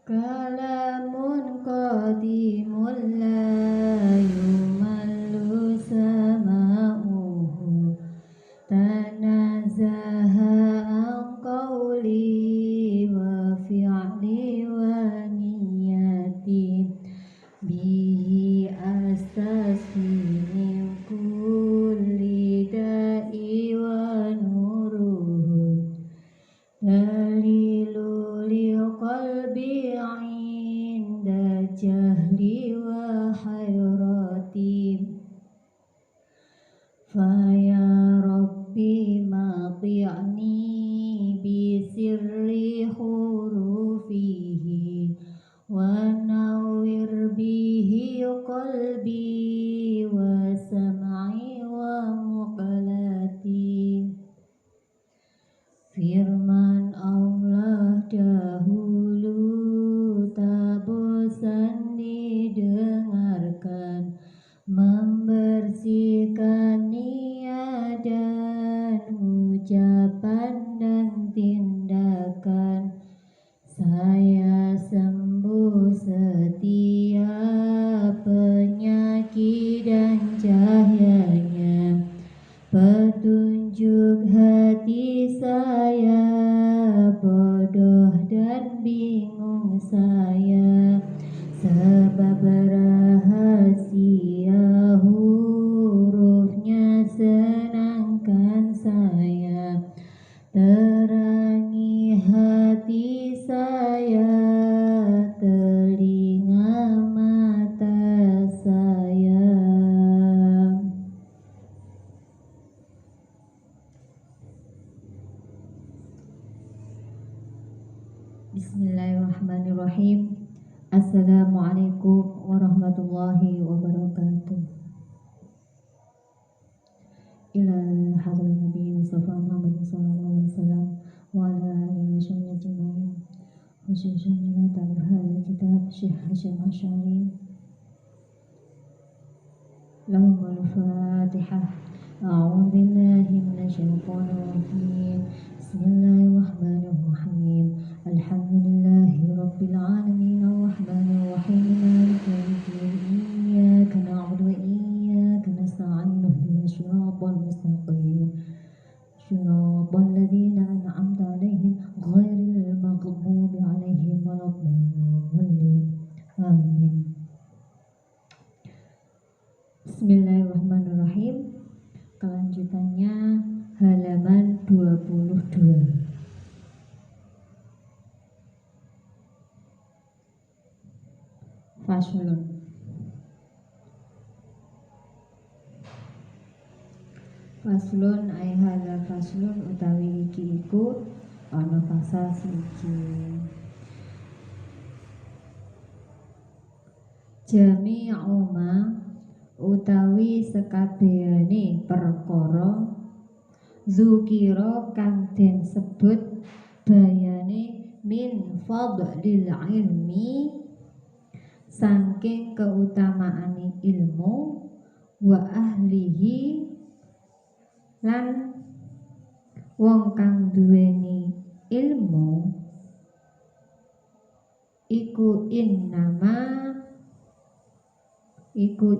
kalamun qadimun la yumallu sama'uhu tanazaha an qawli wa fi'li wa niyati bihi astasfi min kulli da'i wa nuruhu dalilu lil qalbi inda jahli wa hayrati faya rabbi mati'ni bisirri hurufihi wa nawwir bihi qalbi wa sam'i wa muqlati firman Allah dahulu tak bosan didengarkan, membersihkan niat dan ucapan dan tindakan. Saya sembuh setiap penyakit dan cahayanya, petunjuk hati saya, bodoh dan bingung saya, sebab rahasia hurufnya senangkan saya, terangi hati saya, telinga mata saya. Bismillahirrahmanirrahim. Assalamualaikum warahmatullahi wabarakatuh. Ila hadrat Nabi Mustafa Muhammad sallallahu alaihi wasallam wa ala alihi wa sahbihi ajma'in. Khususan ila ta'ala kitab Syekh Hasyim Asy'ari. Lahumul Fatihah. A'udzu billahi minasy syaithanir rajim. Bismillahirrahmanirrahim. Alhamdulillahi rabbil alamin arrahmanir rahim maliki yaumiddin iyyaka na'budu wa iyyaka nasta'in ihdinas siratal mustaqim siratal ladzina an'amta 'alaihim ghairil maghdubi 'alaihim waladdallin. Amin. Bismillahirrahmanirrahim. Kelanjutannya halaman 22. Faslun. Faslun ai hadza faslun utawi iki iku ana pasal siji. Jami'u ma utawi sekabehane perkara zukira kang den sebut bayane min fadlil ilmi saking keutamaane ilmu wa ahlihi lan wong kang duweni ilmu iku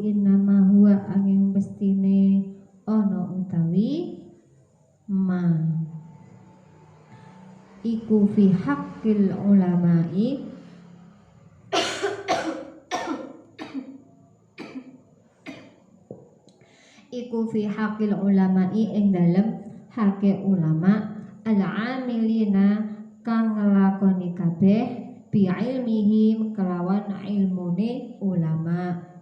innama huwa angin mestine ana utawi ma iku fi haqqil ulama'i iku fi haqqil ulama'i ing dalem hake ulama al-amilina kang nglakoni kabeh bi ilmihim kelawan ilmune ulama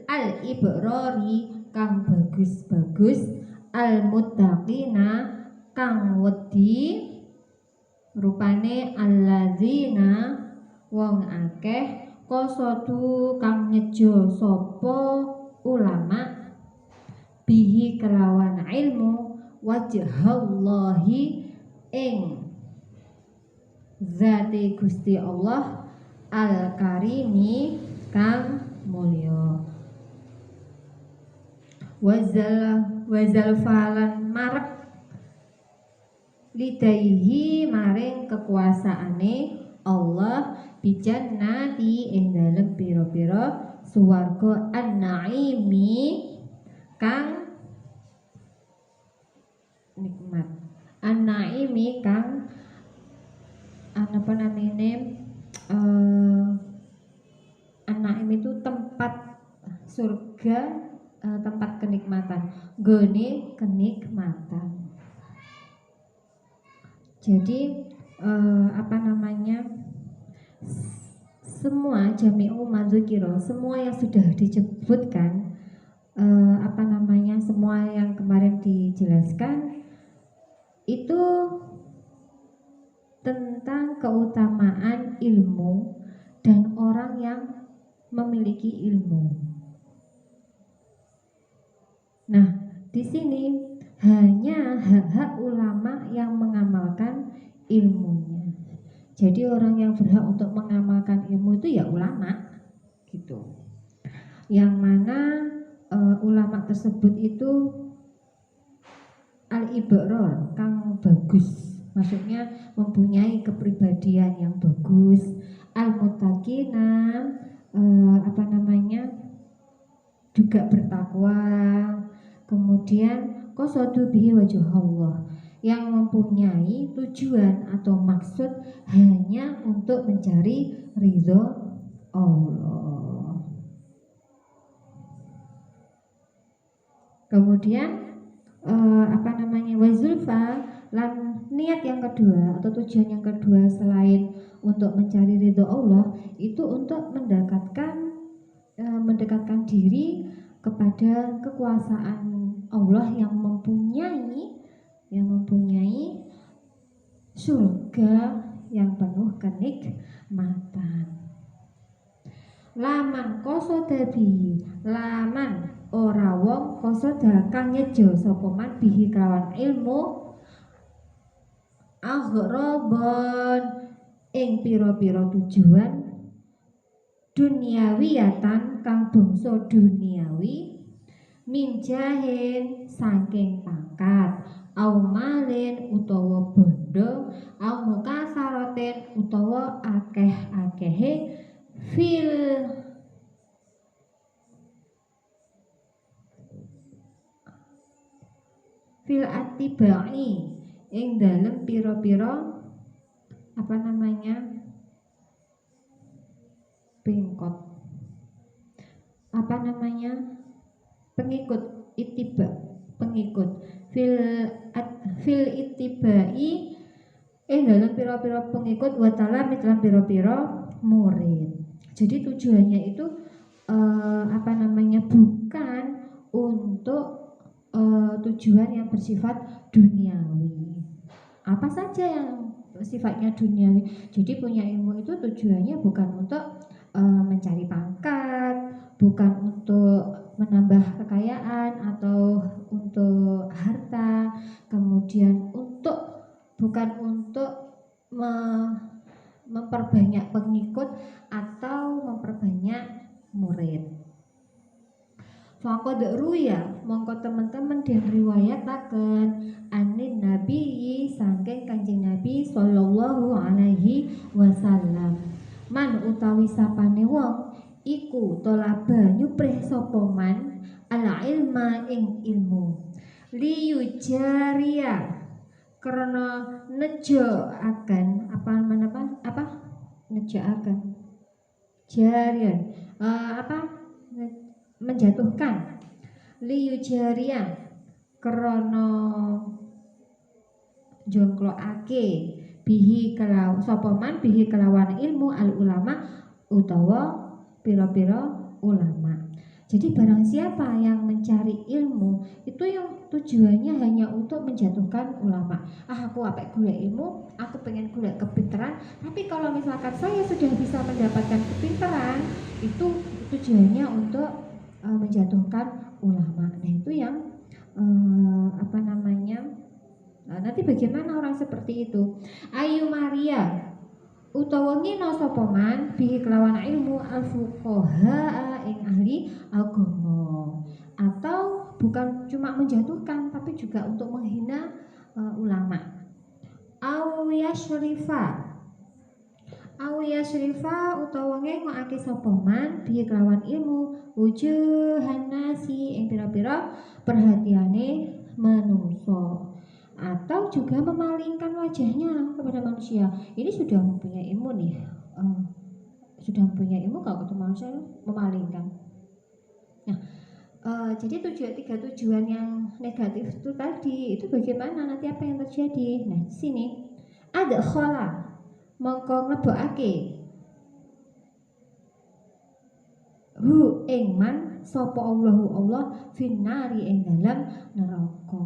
al-ibrari kang bagus-bagus al-muttaqina kang wedi rupane alladzina wong akeh qasadu kang nyejo sapa ulama bihi kelawan ilmu wajhallahi ing zati Gusti Allah al-karimi kang mulya wazal falan marek lidaihi maring kekuasaane Allah bijannati ing dalem pira-pira suwarga an-naimi kang nikmat. An-naimi kang apa namanya an-naim itu tempat surga, tempat kenikmatan, gone kenikmatan. Jadi apa namanya, semua jami'u madzukiro, semua yang sudah disebutkan, apa namanya, semua yang kemarin dijelaskan itu tentang keutamaan ilmu dan orang yang memiliki ilmu. Nah, di sini hanya hak-hak ulama yang mengamalkan ilmunya. Jadi orang yang berhak untuk mengamalkan ilmu itu ya ulama, gitu. Yang mana ulama tersebut itu al-ibror kang bagus, maksudnya mempunyai kepribadian yang bagus, al-muttaqina apa namanya, juga bertakwa, kemudian qasadu bihi wajh Allah, yang mempunyai tujuan atau maksud hanya untuk mencari ridho Allah. Kemudian apa namanya, wazulfa, lan niat yang kedua atau tujuan yang kedua selain untuk mencari ridho Allah itu untuk mendekatkan diri kepada kekuasaan Allah yang mempunyai surga yang penuh kenikmatan. Laman qasada bihi, laman ora wong qasada kang nyejo sapa man bihi kelawan ilmu aghrabon ing pira-pira tujuan duniawiyatan kang bangsa duniawi, min jahin saking pangkat, au malin utawa bondo, au mukasaroten utawa akeh-akehe fil atibai ing dalem pira-pira apa namanya, pengikut itiba, pengikut fil itibai dalam pira-pira pengikut watala mitlan pira-pira murid. Jadi tujuannya itu apa namanya, bukan untuk tujuan yang bersifat duniawi. Apa saja yang sifatnya duniawi. Jadi punya ilmu itu tujuannya bukan untuk mencari pangkat, bukan untuk menambah kekayaan atau untuk harta, kemudian bukan untuk memperbanyak pengikut atau memperbanyak murid. Faqad ruya, mongko teman-teman den riwayataken anin nabi saking Kanjeng Nabi sallallahu alaihi wasallam, man utawi sapane wong iku tolaba nyuprih sapa man al ilma ing ilmu, liyujaria karena nejo akan nejo akan jarian menjatuhkan, liyujaria karena jongklokake bihi kelawan sapa man bihi kelawan ilmu al ulama utawa pira-pira ulama. Jadi barang siapa yang mencari ilmu itu yang tujuannya hanya untuk menjatuhkan ulama. Aku apik golek ilmu, aku pengen golek kepintaran, tapi kalau misalkan saya sudah bisa mendapatkan kepintaran, itu tujuannya untuk menjatuhkan ulama. Nah, itu yang apa namanya? Nanti bagaimana orang seperti itu? Ayu Maria utawa ngino sapa man bihi kelawan ilmu al-fuqaha ing ahli agama, atau bukan cuma menjatuhkan tapi juga untuk menghina ulama. Au yasrifa utawa ngengokake sapa man bihi kelawan ilmu wujuhan nasi ing pira-pira perhatiane manusa, atau juga memalingkan wajahnya kepada manusia. Ini sudah mempunyai ilmu nih, sudah mempunyai ilmu kalau ketemu manusia memalingkan. Nah, jadi tiga tujuan yang negatif itu tadi itu bagaimana nanti apa yang terjadi? Nah, di sini ada khola mongko nglebokake hu ing man sapa Allahu Allah finnari ing dalam neraka.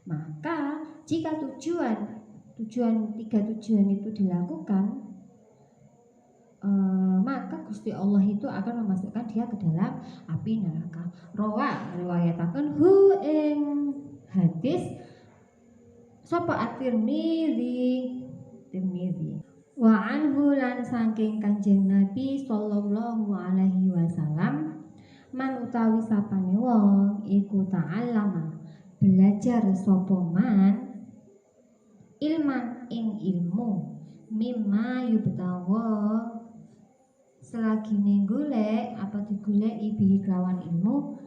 Maka jika tiga tujuan itu dilakukan, maka Gusti Allah itu akan memasukkan dia ke dalam api neraka. Riwayataken hu ing hadis sapa at-Tirmidzi wa anhu lan saking Kanjeng Nabi sallallahu alaihi wasallam man utawi sapane wong iku ta'allama belajar sapa man ilman ing ilmu mimma yubtawa selagi golek apa digoleki bihi kelawan ilmu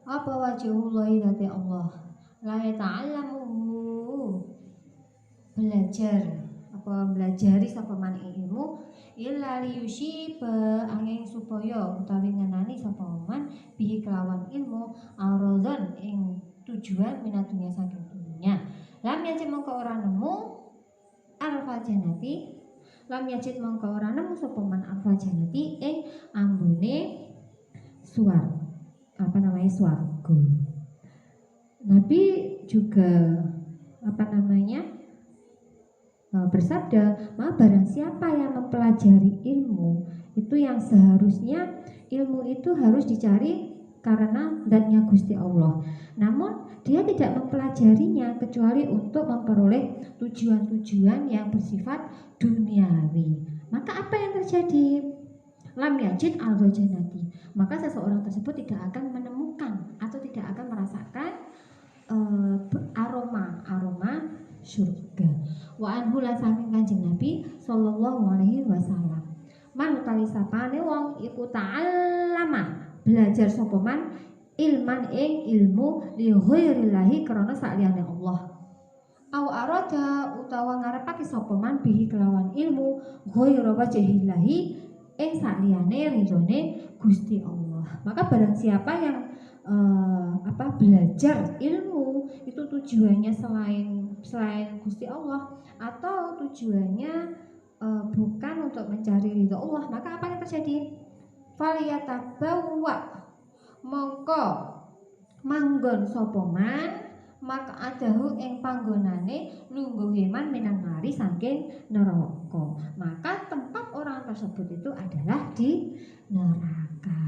apa wajhullah dadi Allah la ta'allamu belajari sapa man ilmu illa liyushiba angin supaya utawi ngenani sapa man bihi kelawan ilmu aradhan ing tujuan minatunya saking dunia lam yajid mongko ora nemu arfa janati lam yajid mongko ora nemu sapa man arfa janati ing ambune swarga. Nabi juga bersabda, barang siapa yang mempelajari ilmu itu yang seharusnya ilmu itu harus dicari karena zatnya Gusti Allah. Namun dia tidak mempelajarinya kecuali untuk memperoleh tujuan-tujuan yang bersifat duniawi. Maka apa yang terjadi? Lam yajid al-jannati. Maka seseorang tersebut tidak akan menemukan atau tidak akan merasakan aroma surga. Wa anhu la saking Kanjeng Nabi sallallahu alaihi wasallam. Man utawi sapane wong iku ta'allama belajar sapa man ilman ing ilmu li ghairillahi krana saliyane Allah. Au arada utawa ngarepake sapa man bihi kelawan ilmu ghaira wajhillahi ing saliyane ridhone Gusti Allah. Maka barang siapa yang belajar ilmu itu tujuannya selain Gusti Allah atau tujuannya bukan untuk mencari ridho Allah, maka apa yang terjadi? Faliyatabawa mongko manggon sapa man maka adahu ing panggonane lungguhe man minan mari saking neraka. Maka tempat orang tersebut itu adalah di neraka.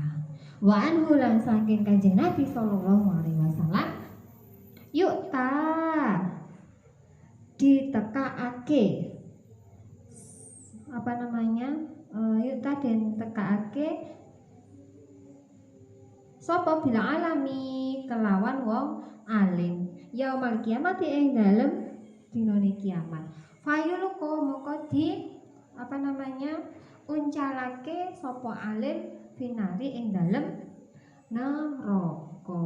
Wa anhu lan saking Kanjeng Nabi sallallahu alaihi wasallam yukta ditekaake yukta den tekaake sapa bil alami kelawan wong alim yaumal kiamat ing dalem dinane kiamat fayulqa moko di uncalake sapa alim finari ing dalem neraka.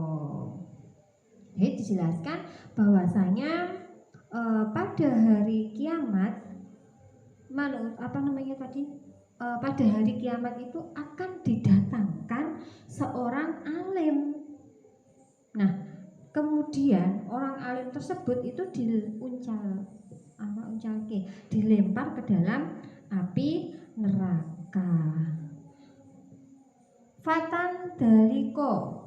Jadi dijelaskan bahwasanya pada hari kiamat pada hari kiamat itu akan didatangkan seorang alim. Nah, kemudian orang alim tersebut itu dilempar ke dalam api neraka. Fatan daliko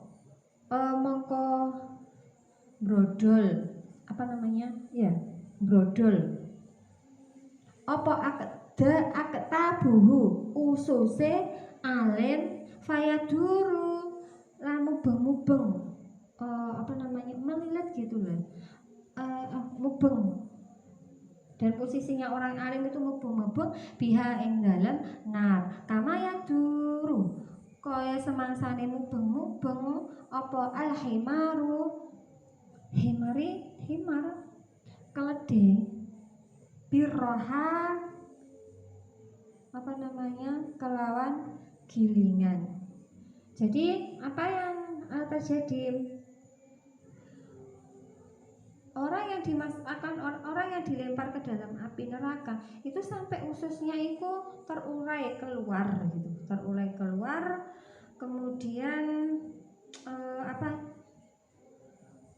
mongko brodol brodol apa akta buhu ususe alim fayaduru lan mubeng-mubeng melilit gitu lah mubeng, dan posisinya orang alim itu mubeng-mubeng biha ing dalem nar kamaya duru kaya semangsane mubeng-mubeng apa al-himaru himar keledai birroha kelawan gilingan. Jadi apa yang terjadi? Orang yang dilempar ke dalam api neraka itu sampai ususnya itu terurai keluar gitu, kemudian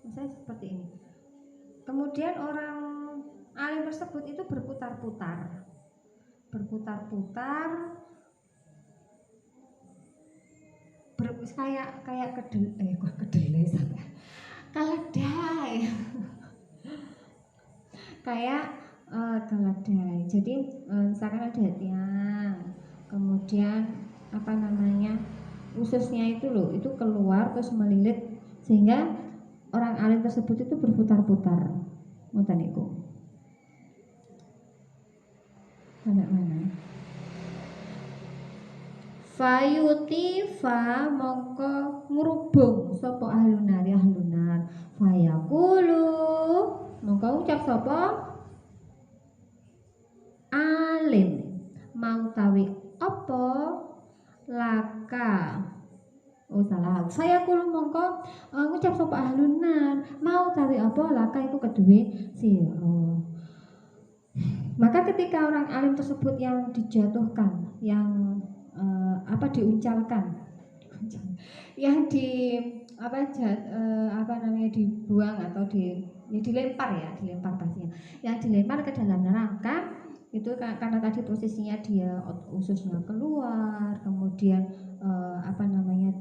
misalnya seperti ini. Kemudian orang alim tersebut itu berputar-putar kayak kedelai sampai keledai kayak keledai. Jadi misalkan ada tiang, kemudian ususnya itu keluar terus melilit sehingga orang alim tersebut itu berputar-putar. Ngoten niku. Mana? Fayuti fa mongko ngrubung sapa ahlunar fayaqulu mongko ucap sapa alim mau tawi apa laka salah fayaqulu mongko ngucap sapa ahlunar mau tawi apa laka iku keduwe sira. Maka ketika orang alim tersebut yang dijatuhkan, yang diuncalkan, yang dibuang atau dilempar pastinya, yang dilempar ke dalam neraka itu karena tadi posisinya dia ususnya keluar, kemudian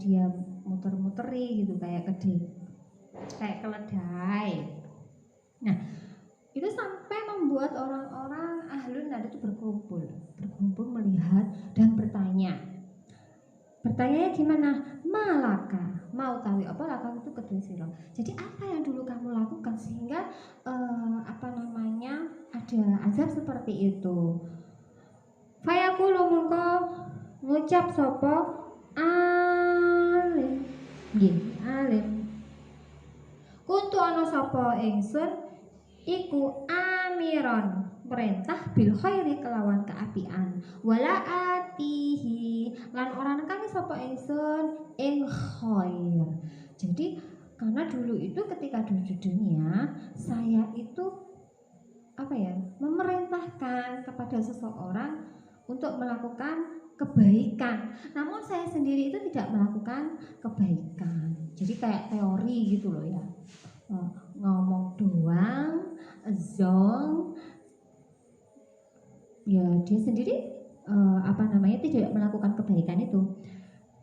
dia muter-muteri gitu kayak keledai. Nah, itu sampai membuat orang-orang ahlun nar itu berkumpul melihat dan bertanya gimana? Malaka, mau tahu apa laka itu kedua siro. Jadi apa yang dulu kamu lakukan sehingga ada azab seperti itu? Fayaqulu mongko ngucap sapa alim. Kuntu ana sapa ingsun iku amiron perintah bil khairi kelawan keapian wala atihi lan ora nekani sapa ingsun ing khair. Jadi karena dulu itu ketika di dunia saya itu memerintahkan kepada seseorang untuk melakukan kebaikan, namun saya sendiri itu tidak melakukan kebaikan. Jadi kayak teori gitu loh ya, ngomong doang, zong, ya dia sendiri tidak melakukan kebaikan itu.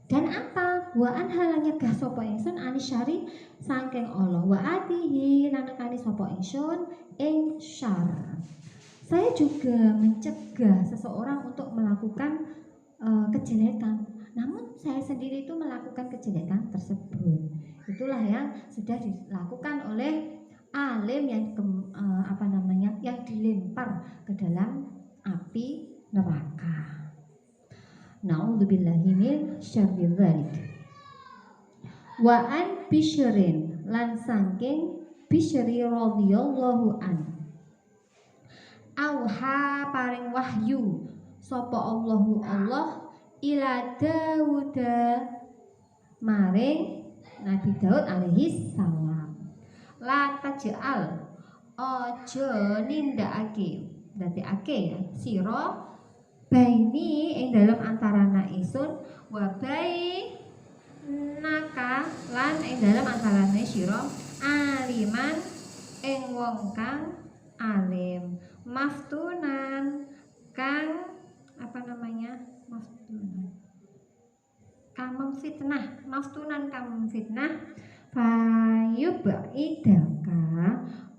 Dan apa? Wa anhala nyegah sapa ingsun anisyari saking Allah wa atihi lan nekani sapa ingsun ing syarr. Saya juga mencegah seseorang untuk melakukan kejelekan, namun saya sendiri itu melakukan kejelekan tersebut. Itulah yang sudah dilakukan oleh alim yang yang dilempar ke dalam api neraka. Na'udzubillahi min syarri dzalik. Wa an Bisyrin lan saking Bisyri radhiyallahu an. Auha paring wahyu sapa Allahu Allah ila Daud maring Nabi Daud alaihi salam. La taj'al aja nindakake dadekake sira baini ing dalam antarané ingsun wa bainaka lan ing dalam antarané sira aliman ing wong kang alim maftunan kang maftunan kang memfitnah fayub'idaka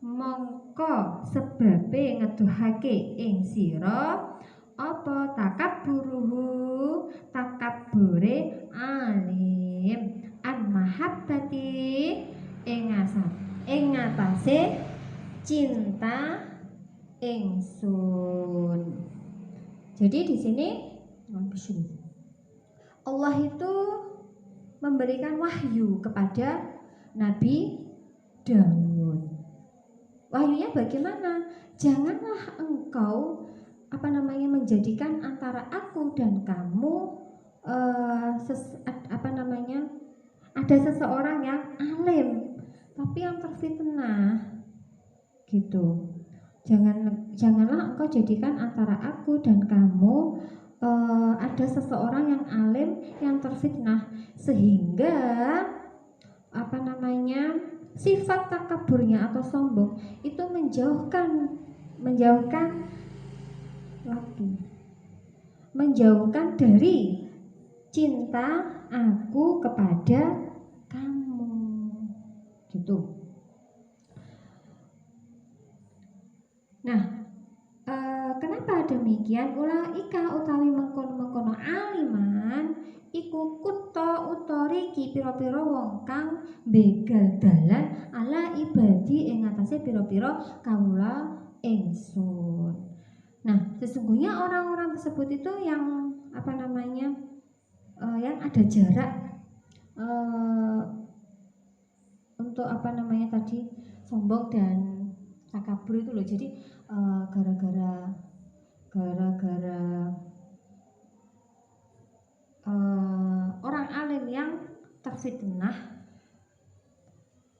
mongko sebabe ngeduhake ing sira apa takabure alim an mahabbati ing ngatasé cinta ingsun. Jadi di sini Allah itu memberikan wahyu kepada Nabi Daud. Wahyunya bagaimana? Janganlah engkau menjadikan antara aku dan kamu ada seseorang yang alim tapi yang terfitnah gitu. Janganlah engkau jadikan antara aku dan kamu ada seseorang yang alim yang terfitnah sehingga sifat takaburnya atau sombong itu menjauhkan dari cinta aku kepada kamu gitu. Nah, kenapa demikian? Ulaika utawi mengkono aliman iku kutta utoriki pira-pira wong kang begal dalan ala ibadi ing atase pira-pira kawula ingsun. Nah, sesungguhnya orang-orang tersebut itu yang yang ada jarak untuk tadi sombong dan takabur itu loh. Jadi gara-gara orang alim yang terfitnah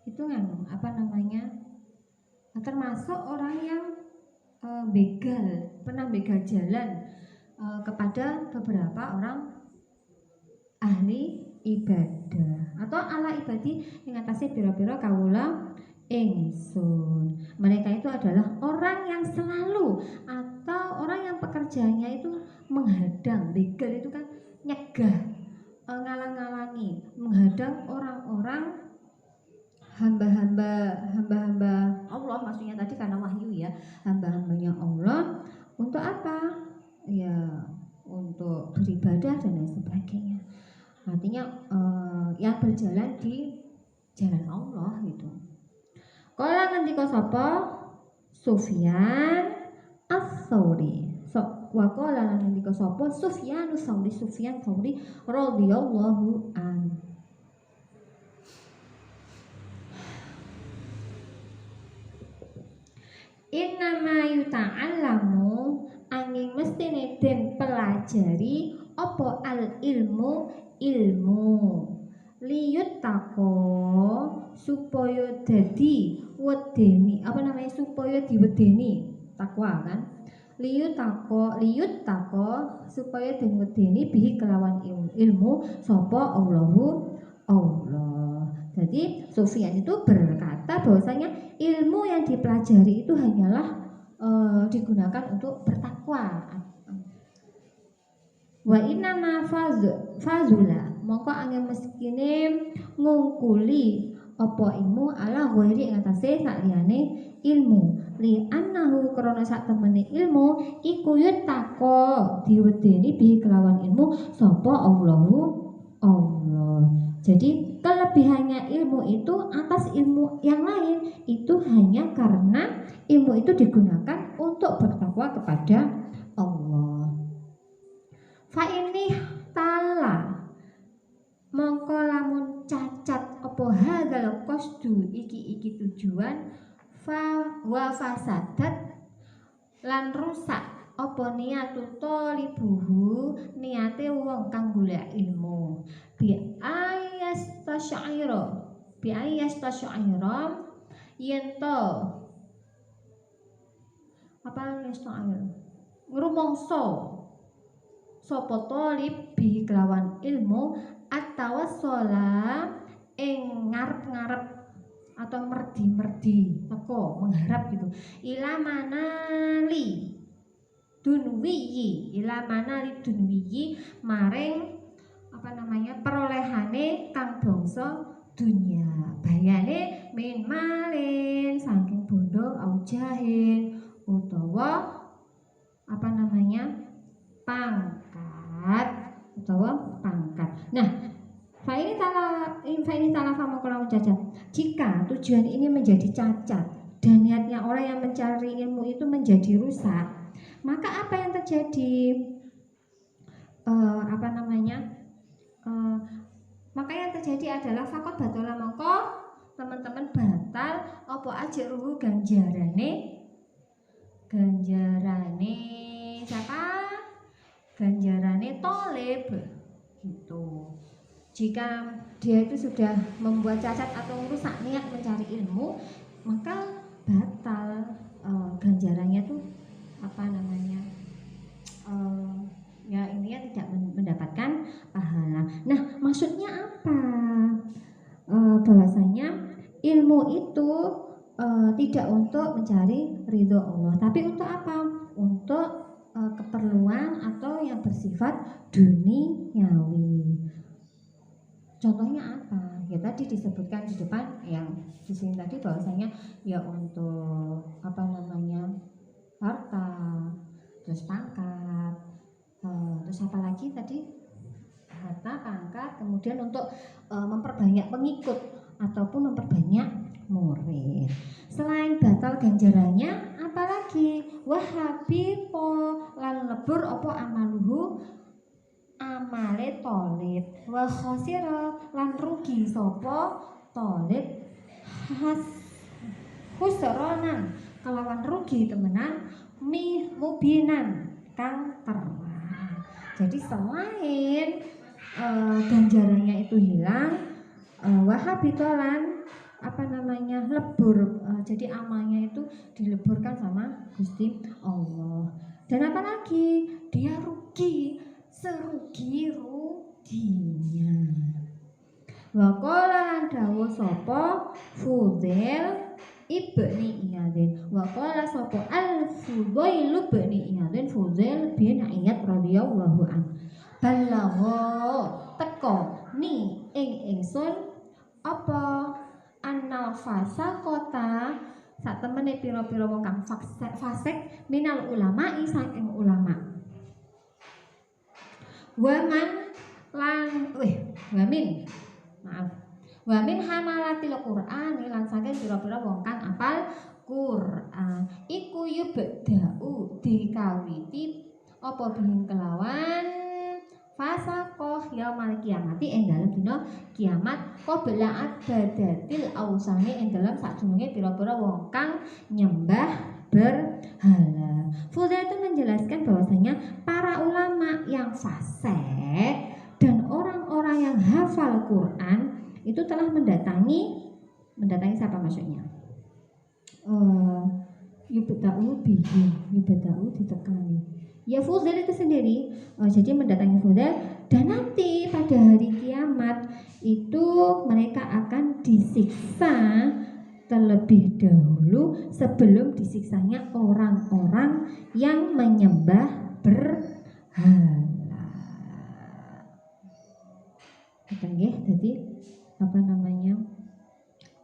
itu termasuk orang yang pernah begal jalan kepada beberapa orang ahli ibadah atau ala ibadi yang atase pira-pira kawula ingsun. Mereka itu adalah orang yang selalu atau orang yang pekerjaannya itu menghadang. Begal itu kan nyegah, ngalang-ngalangi, menghadang orang-orang hamba-hamba Allah, maksudnya tadi karena wahyu ya, hamba-hambanya Allah untuk apa? Ya untuk beribadah dan lain sebagainya. Artinya yang berjalan di jalan Allah gitu. Kala ngendika sapa? Sufyan Ats-Tsauri. Wa qala ngendika sapa? Sufyan Tsauri radhiyallahu an. Innama yuta'allamu angin mestine den pelajari apa al ilmu liyut tako supaya dadi wedeni supaya diwedeni takwa kan liyut tako supaya den wedeni bihi kelawan ilmu sapa Allah. Jadi Sufyan itu berkata bahwasanya ilmu yang dipelajari itu hanyalah digunakan untuk bertakwa. Wa inna ma fazula mongko angin meskine ngungkuli apa ilmu ala ghairi ing atase saliyane ilmu li annahu krana sak temene ilmu iku yutako diwedeni bi kelawan ilmu sapa Allah. Jadi kelebihannya ilmu itu atas ilmu yang lain itu hanya karena ilmu itu digunakan untuk bertakwa kepada Allah. Fa ini tala mongko lamun cacat apa hadzal qasdu iki tujuan fa wa fasadat lan rusak apa niatu tolibuhu niate wong kang golek ilmu bi ayastasyaira yen to ngrumangsa sapa talib bi kelawan ilmu atawassala ing ngarep-ngarep atau merdi teko mengharap gitu ila manali dunwiyi maring perolehane kang bangsa dunia bayane min malin saking bondo au jahin utawa pangkat. Nah, fa ini salah sama kalau cacat. Jika tujuan ini menjadi cacat dan niatnya orang yang mencari ilmu itu menjadi rusak, maka apa yang terjadi? Maka yang terjadi adalah fakot batola mongko teman-teman batal apa ajruhu ganjarane siapa? Ganjarane ganjarane tolib gitu. Jika dia itu sudah membuat cacat atau merusak niat mencari ilmu, maka batal ganjarannya tuh ya intinya tidak mendapatkan pahala. Nah, maksudnya apa? Bahwasanya ilmu itu tidak untuk mencari ridho Allah, tapi untuk apa? Untuk keperluan atau yang bersifat duniawi. Contohnya apa? Ya tadi disebutkan di depan yang di sini tadi bahwasanya ya untuk harta, terus pangkat, terus apa lagi tadi? Harta, pangkat, kemudian untuk memperbanyak pengikut ataupun memperbanyak murid. Selain batal ganjarannya, apalagi wahabito lan lebur opo amaluhu amale tolib wa khosira lan rugi sopo tolib khusranan kelawan rugi temenan mubinan kang terang. Jadi selain ganjarannya itu hilang, wahabitolan lebur, jadi amalnya itu dileburkan sama Gusti Allah. Dan apalagi dia rugi serugi-ruginya. Wa qala dawu sapa Fudail ibni Iyadin. Wa qala sapa Al-Fudail ibni Iyadin, Fudail bin Iyad radhiyallahu anhu. Balagho teko ni ingsun apa annal fasaqata sak temene pira-pira wong kang fasik minal ulama saking ulama. Wamin hamalatil Qur'an lan saking pira-pira wong kang apal Qur'an iku yubda'u dikawiti apa bihim kelawan fasaqah yaumul kiamati ing dalem dina kiamat qabla adadatil ausani ing dalem sadurunge pira-pira wong kang nyembah berhala. Fudail itu menjelaskan bahwasanya para ulama yang fasik dan orang-orang yang hafal Quran itu telah mendatangi siapa maksudnya? Yubda'u ditekani. Ya Fudail itu sendiri, jadi mendatangi Fudail dan nanti pada hari kiamat itu mereka akan disiksa terlebih dahulu sebelum disiksanya orang-orang yang menyembah berhala. Jadi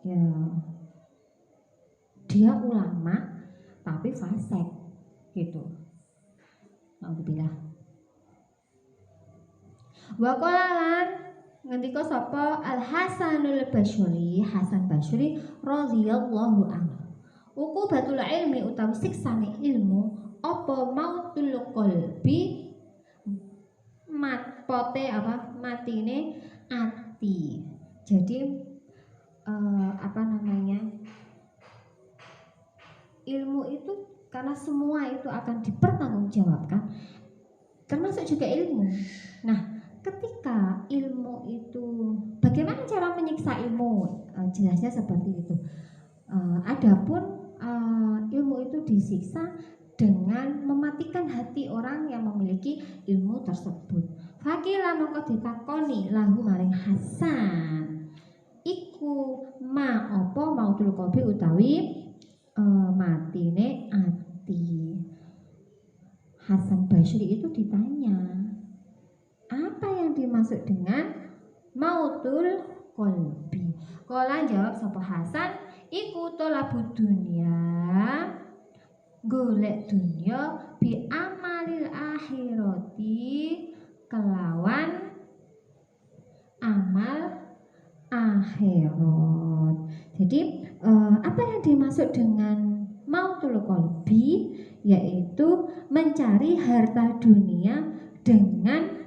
ya dia ulama tapi fasik gitu. Alhamdulillah. Wa qalalan ngendika sapa Al Hasanul Basri, Hasan Basri radhiyallahu anhu. Uqubatul ilmi utawi siksane ilmu apa mautul qalbi matine ati. Jadi ilmu itu karena semua itu akan dipertanggungjawabkan, termasuk juga ilmu. Nah, ketika ilmu itu, bagaimana cara menyiksa ilmu? Jelasnya seperti itu. Adapun ilmu itu disiksa dengan mematikan hati orang yang memiliki ilmu tersebut. Fakila mongko ditakoni lahu maring Hasan. Iku ma opo mautul qalbi utawi matine ati. Hasan Basri itu ditanya, apa yang dimaksud dengan mautul qalbi? Kala jawab sapa Hasan, iku tolabud dunya, golek dunya bi amalil akhirati kelawan amal akhirat. Jadi apa yang dimaksud dengan mautul qalbi, yaitu mencari harta dunia dengan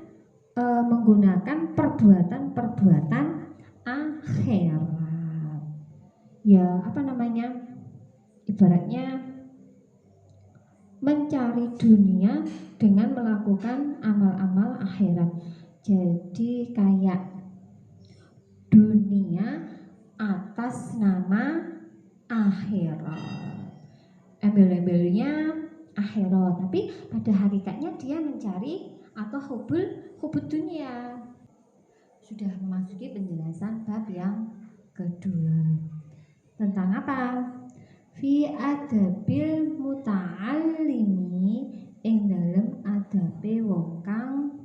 menggunakan perbuatan-perbuatan akhirat. Ya, ibaratnya mencari dunia dengan melakukan amal-amal akhirat. Jadi kayak dunia atas nama akhirat, embel-embelnya akhirat, tapi pada hakikatnya dia mencari atau hubul dunia. Sudah memasuki penjelasan bab yang kedua. Tentang apa? Fi adabil muta'allimi, ing dalem adabe wong kang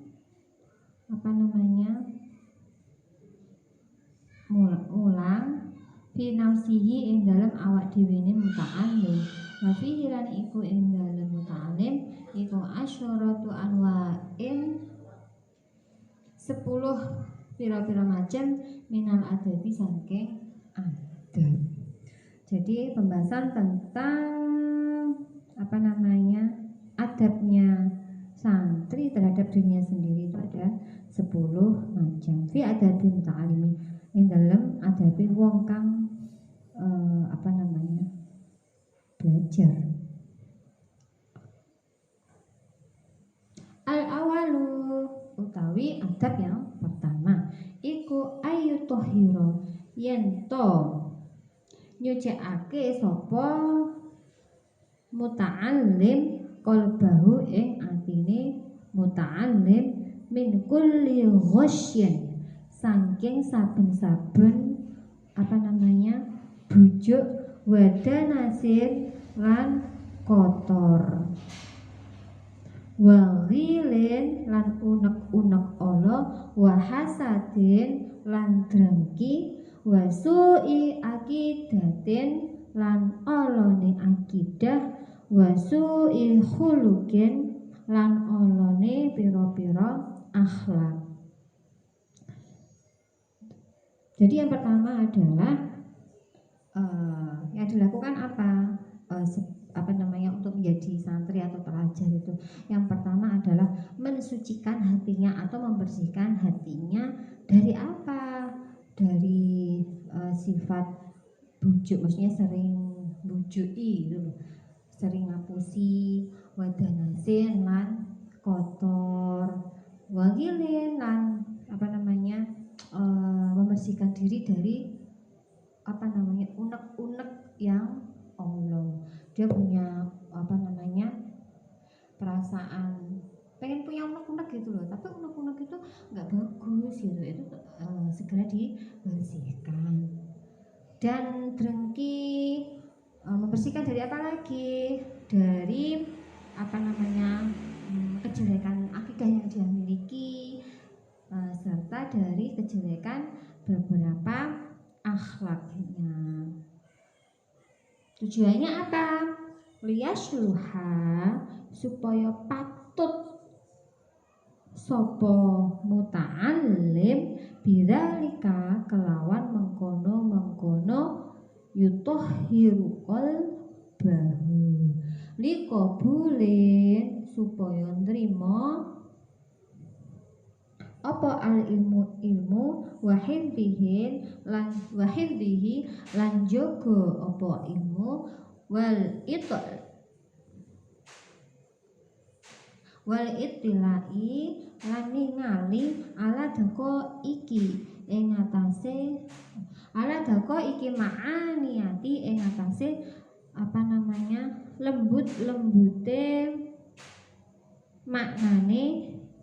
mulang fi nafsihi, ing dalem awak dhewe muta'allim, wa fi lan iku ing dalem muta'allim iku asyaratu anwa'in 10 pira-pira macam minal adabi saking adab. Jadi pembahasan tentang adabnya santri terhadap dunia sendiri itu ada 10 macam. Fi adabi muta'alimi, ing dalem adabi wong kang belajar. Al awalu utawi adab yang pertama iku ayu tohiro, yen to nyucikake sapa muta'allim qalbahu ing atine muta'allim min kulli ghasyin, saking saben-saben bujuk wadanasin lan kotor, waghilin lan unek-unek ala, wahasadin lan drengki, wasu'i akidatin lan olone akidah, wasu'i khuluqin lan olone pira-pira akhlak. Jadi yang pertama adalah yang dilakukan untuk menjadi santri atau pelajar itu. Yang pertama adalah mensucikan hatinya atau membersihkan hatinya dari apa? Dari sifat bujuk, maksudnya sering bujui gitu, sering ngapusi, wadanasin lan kotor, wagilin lan membersihkan diri dari unek-unek yang Allah. Dia punya perasaan pengen punya unek-unek gitu loh, tapi unek-unek itu nggak bagus gitu, itu segera dibersihkan. Dan drengki, membersihkan dari apa lagi? Dari kejelekan akidah yang dia miliki, serta dari kejelekan beberapa akhlaknya. Tujuannya apa? Liyasluha, supaya patut sopo muta'allim bidzalika kelawan mengkono yutohiru qalbahu liqabulin, supaya nrimo apa al ilmu wahidhihi lan jaga apa ilmu wal ittilai lan ningali ala dako iki ma'aniyati ing atase lembute maknane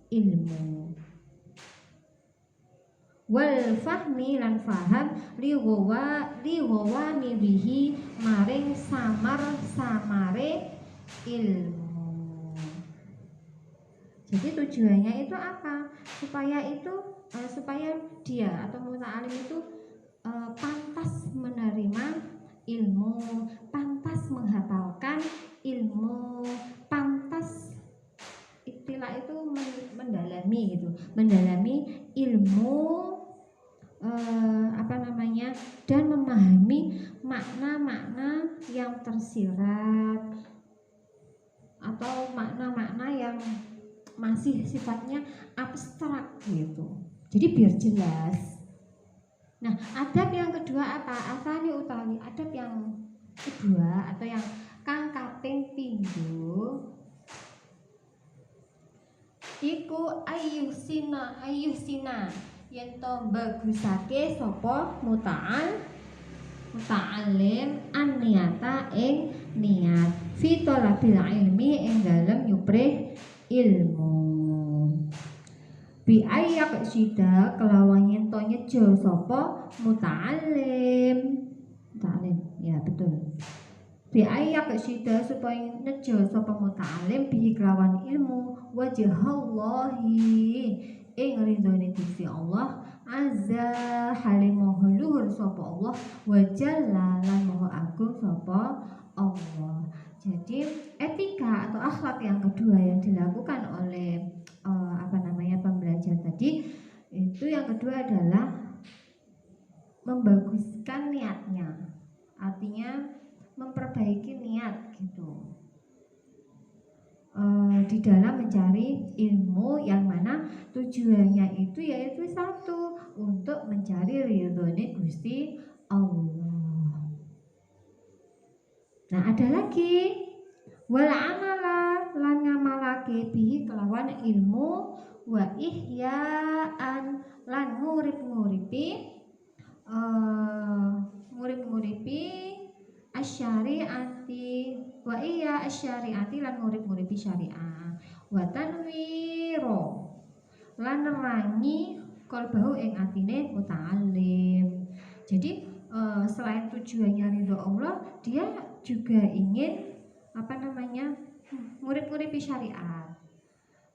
ilmu, wal fahmi lan faham liwawani bihi maring samare ilmu. Jadi tujuannya itu apa? Supaya dia atau muta'alim itu pantas menerima ilmu, pantas menghafalkan ilmu, pantas istilah itu mendalami ilmu, dan memahami makna-makna yang tersirat atau makna-makna yang masih sifatnya abstrak gitu. Jadi biar jelas. Nah, adab yang kedua apa? Asani utawi adab yang kedua atau yang kang kaping pindho iku ayuhsina yen to bagusake sapa muta'alim an-niyata ing niat fi talabil ilmi ing dalem nyuprih ilmu bi ayak sida kelawan yen to nyejo sapa muta'alim ya betul bi ayak sida supaya nyejo sapa muta'alim bi kelawan ilmu wajhallahi ing ridhone Gusti Allah azza halimaha luhur sapa Allah wa jalla lan maha agung sapa Allah. Jadi etika atau akhlak yang kedua yang dilakukan oleh pembelajar tadi itu yang kedua adalah membaguskan niatnya, artinya memperbaiki niat gitu di dalam mencari ilmu yang mana tujuannya itu yaitu satu untuk mencari ridhone Gusti Allah. Nah ada lagi wal amala lan ngamalake bihi kelawan ilmu wa ihya'an lan ngurip-nguripi asyariati wa iya asyariati lan ngurip-nguripi syariah wa tanwiro lan nerangi qalbahu ing atine muta'alim. Jadi selain tujuannya ridho Allah, dia juga ingin ngurip-nguripi syariat,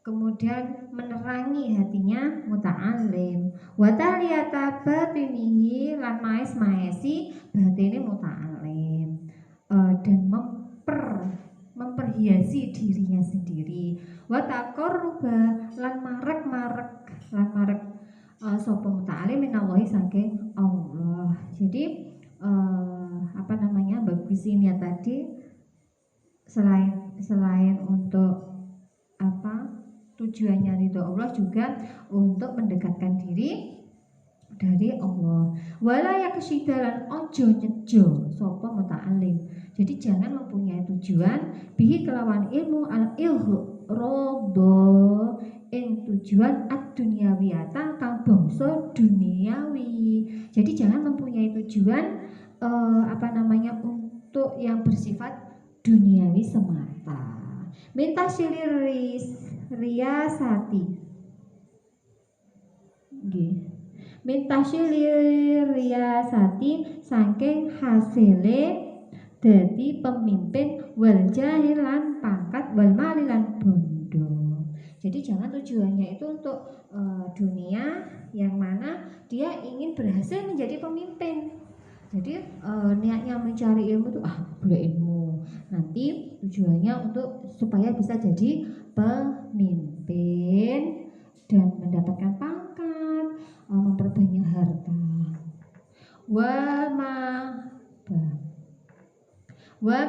kemudian menerangi hatinya muta'alim wa taliyata batinihi lan maesi batine muta'alim dan memperhiasi dirinya sendiri wa taqarruba lan marek sapa muta'alim minallahi saking Allah. Jadi bagusin ya tadi selain untuk tujuannya ridho Allah juga untuk mendekatkan diri dari Allah. Wala yaksidalan ojo nyejo sapa muta'alim. Jadi jangan mempunyai tujuan bihi kelawan ilmu al-ilhrodo ing tujuan ad-dunyawiyata kang bangsa duniawi. Jadi jangan mempunyai tujuan untuk yang bersifat duniawi semata. Minta silir riyasati nggih. Minta silir riyasati saking hasile dadi pemimpin wal jahilan pangkat wal malilan bondo. Jadi jangan tujuannya itu untuk dunia yang mana dia ingin berhasil menjadi pemimpin. Jadi niatnya mencari ilmu itu boleh ilmu. Nanti tujuannya untuk supaya bisa jadi pemimpin dan mendapatkan pangkat, memperbanyak harta. Wa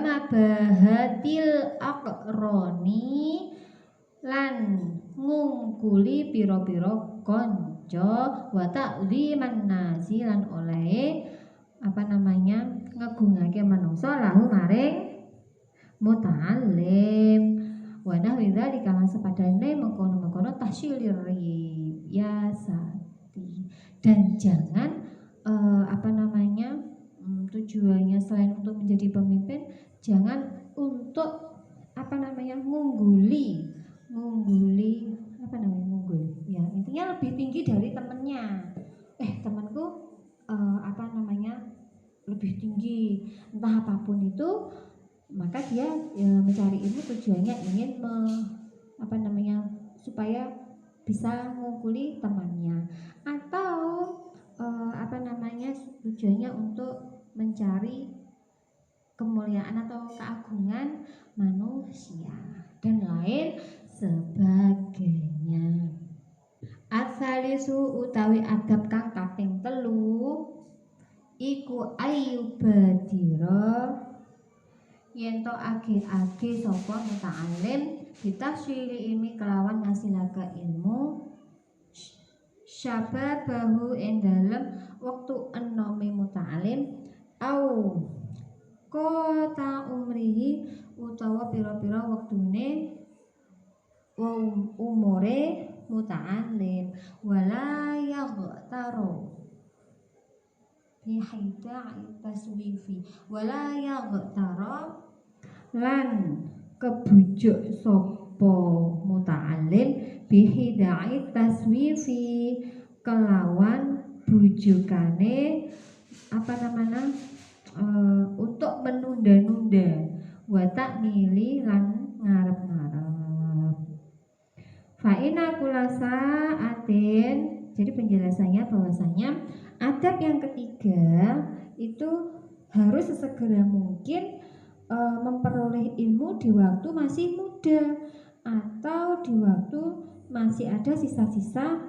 mabahatil aqroni lan ngungkuli pira-pira kanca wa ta'liman nasi lan oleh ngegungake manungsa lahu maring muta'alim wa nahwi dzalika lan sepadane mengkono-mengkono tahsilir riyasati. Dan jangan tujuannya selain untuk menjadi pemimpin, jangan untuk mengungguli ya, intinya lebih tinggi dari temennya. Temanku lebih tinggi entah apapun itu, maka dia mencari ilmu tujuannya ingin supaya bisa mengungkuli temannya, atau tujuannya untuk mencari kemuliaan atau keagungan manusia dan lain sebagainya. Asalisu utawi adab kang kaping 3 iku ayyubadira yen to age-age sapa muta'alim ditafsiri ilmi kelawan ngasilake ilmu syababahu ing dalem wektu enome muta'alim au kota umrihi utawa pira-pira wektune umure muta'allim wala yaghtaro bihida'i taswifi wala yaghtaro lan kebujuk sapa muta'allim bihida'i taswifi kelawan bujukane apa namanya untuk menunda-nunda wa ta'mili lan ngarep-ngarep. Fa'ina kulasa atin. Jadi penjelasannya bahwasanya adab yang ketiga itu harus sesegera mungkin memperoleh ilmu di waktu masih muda atau di waktu masih ada sisa-sisa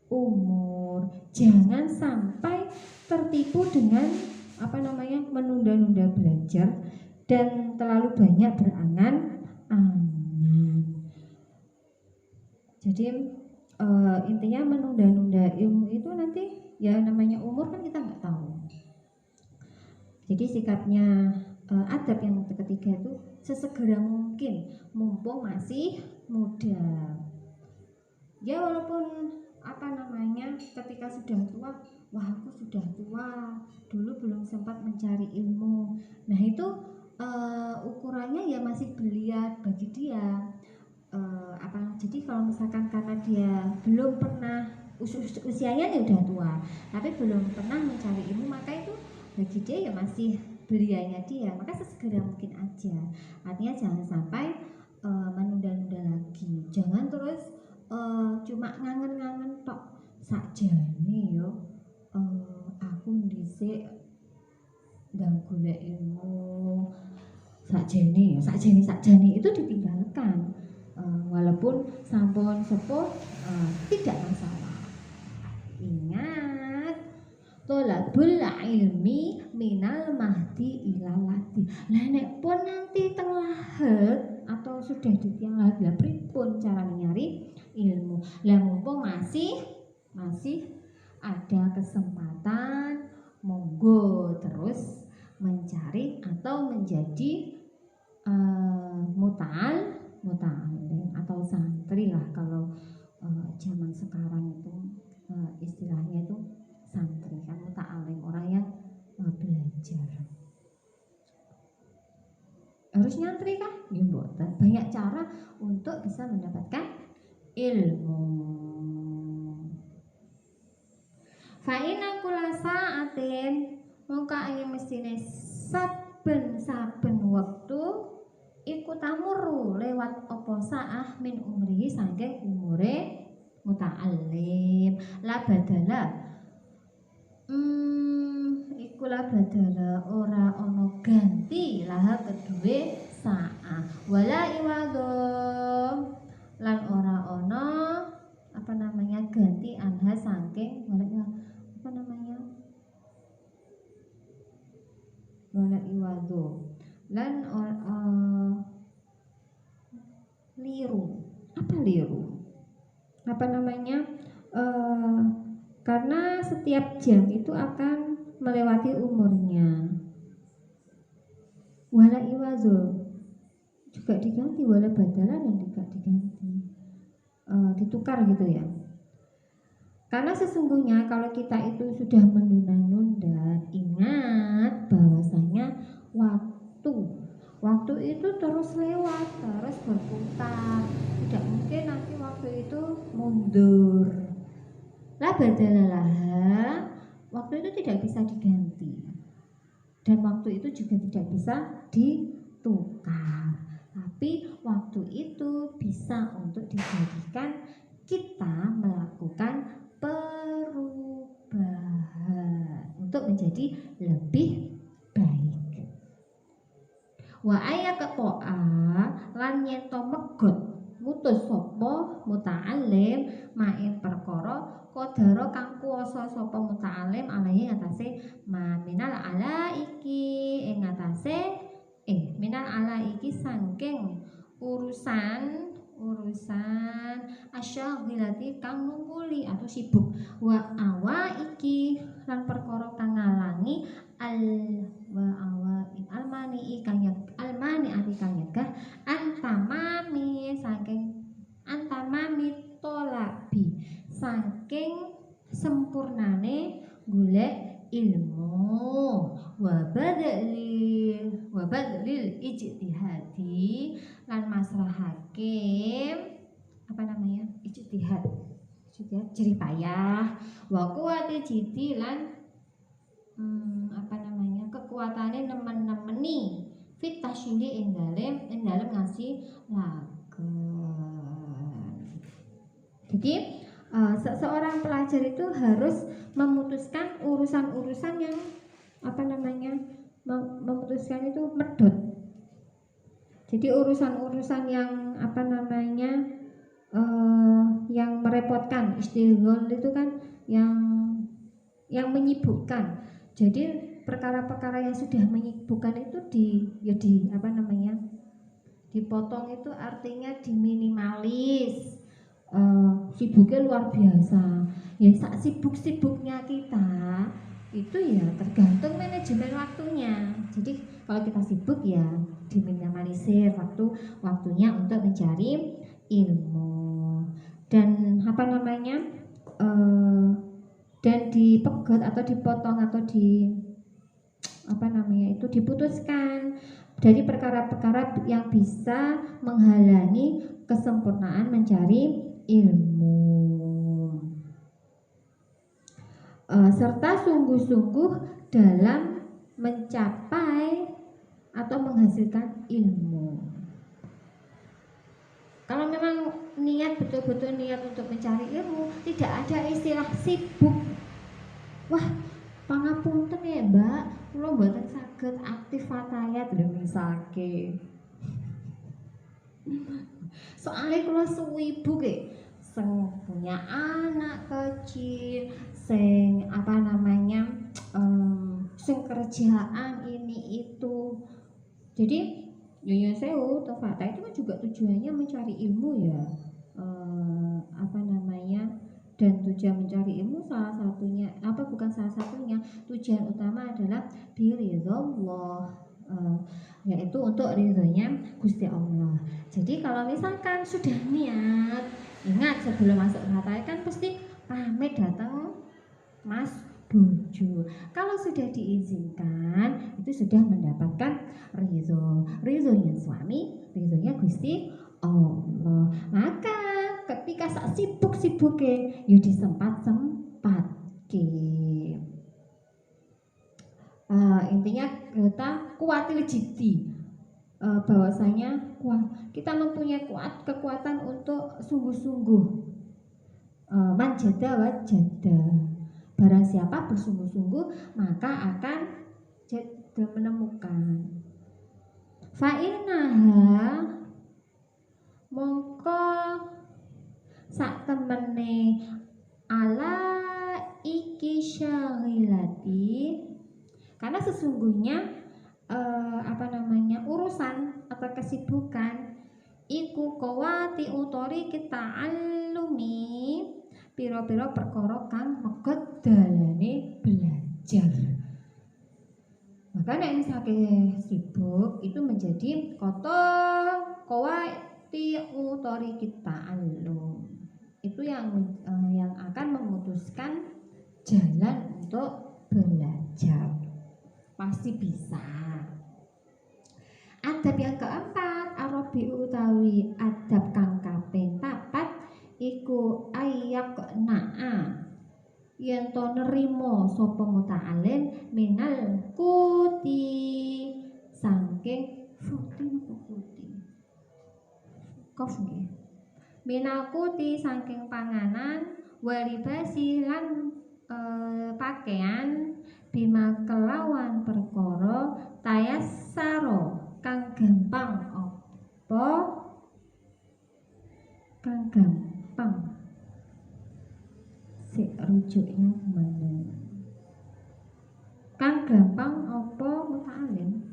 umur. Jangan sampai tertipu dengan menunda-nunda belajar dan terlalu banyak berangan-angan. Jadi intinya menunda-nunda ilmu itu nanti ya namanya umur kan kita nggak tahu. Jadi sikapnya adab yang ketiga itu sesegera mungkin mumpung masih muda. Ya walaupun ketika sudah tua, wah aku sudah tua, dulu belum sempat mencari ilmu. Nah itu ukurannya ya masih belia bagi dia. Jadi kalau misalkan karena dia belum pernah usianya ya udah tua, tapi belum pernah mencari ilmu, maka itu bagi dia ya masih belianya dia. Maka sesegera mungkin aja. Artinya jangan sampai menunda-nunda lagi. Jangan terus cuma ngangen-ngangen tok sakjane yo. Aku dhisik ndang golek ilmu sakjane itu ditinggalkan. Walaupun sampun sepuh tidak masalah. Ingat, tolabul ilmi minal mahdi ilal ladi. Lah nek pun nanti telahet atau sudah di tiang lahat, lah pripun cara nyari ilmu? Lah mumpung masih ada kesempatan, monggo terus mencari atau menjadi muta'alim atau santri lah kalau zaman sekarang itu istilahnya itu santri kan, muta'alim orang yang belajar. Harus nyantri kan? Ya mboten. Banyak cara untuk bisa mendapatkan ilmu. Fa'ina kulasa atin muka ini mestine saben waktu iku tamuru lewat apa saah min umrihi saking umure muta'allim la badala iku la badala ora ono ganti lah kedue saah wala iwado lan ora ono ganti anha saking wala iwado lan liru. Apa liru? Karena setiap jam itu akan melewati umurnya. Wala iwazo juga diganti, wala badala dan juga diganti, ditukar gitu ya. Karena sesungguhnya kalau kita itu sudah menunda-nunda, ingat bahwasanya waktu itu terus lewat, terus berputar. Tidak mungkin nanti waktu itu mundur. La badalalah, waktu itu tidak bisa diganti. Dan waktu itu juga tidak bisa ditukar. Tapi waktu itu bisa untuk dijadikan kita melakukan perubahan untuk menjadi lebih baik. Wa ayaqta'a lan nyeto megot mutus sapa muta'allim main perkara kodaro kang kuwasa sapa muta'allim alaihi atase minal alaiki minal alaiki saking urusan urusan asyaghilati kang nungkuli atau sibuk, wa awa iki lan perkara kang ngalangi al wa awa almani kang almani ati kang nyegah antamami tolabi saking sempurnane golek ilmu wa badlil ijtihadi lan masrahake apa namanya ijtihad jerih payah wa kuwati jidi lan apa namanya kekuatane nemen-nemeni fit tasyili ing dalem ngasih lagen. Jadi seorang pelajar itu harus memutuskan urusan-urusan yang apa namanya memutuskan itu medot. Jadi urusan-urusan yang apa namanya yang merepotkan, istighol itu kan yang menyibukkan. Jadi perkara-perkara yang sudah menyibukkan itu di apa namanya dipotong, itu artinya diminimalis. Sibuknya luar biasa ya, sak sibuk-sibuknya kita itu ya tergantung manajemen waktunya. Jadi kalau kita sibuk ya diminimalisir waktunya untuk mencari ilmu dan apa namanya dan dipegot atau dipotong atau di apa namanya itu diputuskan dari perkara-perkara yang bisa menghalangi kesempurnaan mencari ilmu, serta sungguh-sungguh dalam mencapai atau menghasilkan ilmu. Kalau memang niat betul-betul niat untuk mencari ilmu, tidak ada istilah sibuk. Wah, pangapunten ya Mbak, kula mboten saged aktif fatayat lho misake. Soalnya kula sibuk sing punya anak kecil, sing apa namanya sing kerjaan ini itu. Jadi Nyonya Sewu atau Fata itu kan juga tujuannya mencari ilmu ya, apa namanya, dan tujuan mencari ilmu salah satunya apa bukan salah satunya, tujuan utama adalah biridhallah, yaitu untuk ridhonya Gusti Allah. Jadi kalau misalkan sudah niat, ingat sebelum masuk Fata kan pasti pamit datang Mas Bojo. Kalau sudah diizinkan itu sudah mendapatkan ridhonya suami, ridhonya Gusti Allah. Maka ketika sak sibuk-sibuke yo disempat-sempatke. Intinya kita kuatil jidi, bahwasanya kita mempunyai kekuatan untuk sungguh-sungguh, manjada wajada. Barang siapa bersungguh-sungguh maka akan menemukan. Fa'innaha mongko sak temene ala iki syaghilati, karena sesungguhnya apa namanya urusan atau kesibukan iku kawati utori kita alumi piro-piro perkara kang megot dalane belajar. Maka nek misalnya sibuk itu menjadi kawati utori kita alum, itu yang akan memutuskan jalan untuk belajar. Pasti bisa. Adab yang keempat, arabi utawi adab kang kaping 4 iku ayak na'a yen to nerimo sapa muta'alim minal kuti saking kuti kof nggih, minal kuti saking panganan, walibasi lan pakaian, bima kelawan perkara tayassaro kang gampang apa kang gampang rujuknya kemana, kang gampang apa muta'alim,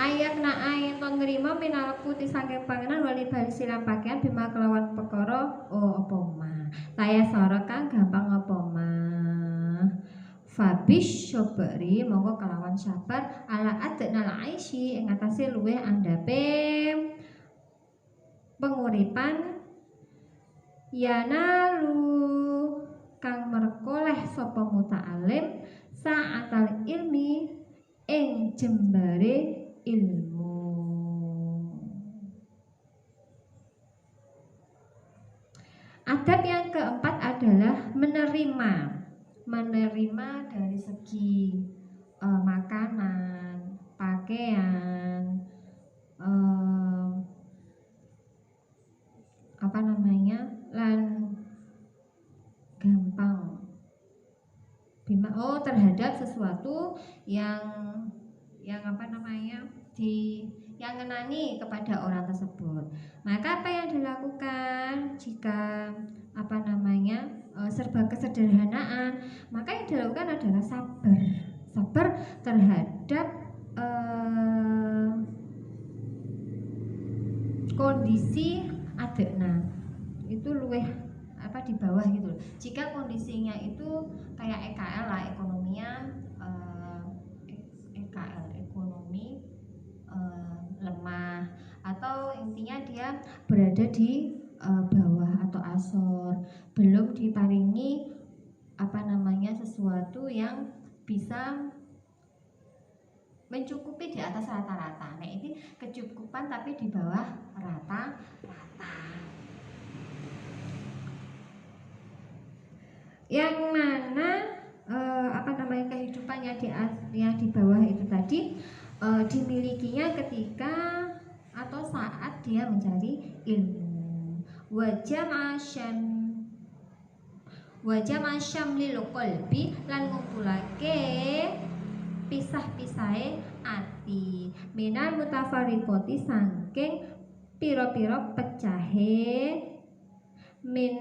ayak yamna ayin ton nrimo minalku disangking panganan wali bali silang pakaian bima kelawan perkara apa mah laya sora kang gampang apa mah fabis sobari mongko kelawan sabar ala adnal aisy ing atase luweh andhape penguripan yanalu kang merkoleh sapa muta'alim sa'atal ilmi ing jembare ilmu. Adab yang keempat adalah menerima dari segi makanan, pakaian, lan gampang terhadap sesuatu yang yang ngenani kepada orang tersebut. Maka apa yang dilakukan jika serba kesederhanaan, maka yang dilakukan adalah sabar terhadap kondisi adekna itu luweh di bawah gitu loh. Jika kondisinya itu kayak EKL lah, ekonomi lemah, atau intinya dia berada di bawah atau asor, belum diparingi sesuatu yang bisa mencukupi di atas rata-rata. Nah, ini kecukupan tapi di bawah rata-rata. Yang mana kehidupannya yang di bawah itu tadi dimilikinya ketika atau saat dia mencari ilmu. Wajah masyamlil qalbi lan ngumpulake pisah-pisahe ati minal mutafariqati saking pira-pira pecahe min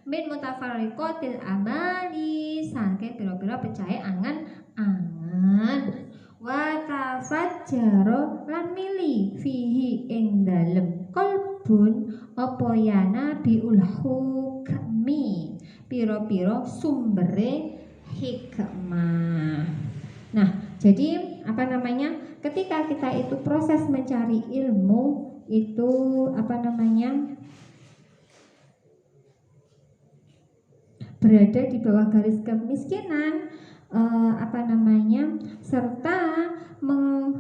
mutafariqatil amali saking pira-pira pecahe angan-angan wa tafajjaro lan mili fihi ing dalem qalbun apa yana biul hukmi pira-pira sumbere hikmah. Nah, jadi ketika kita itu proses mencari ilmu itu berada di bawah garis kemiskinan, serta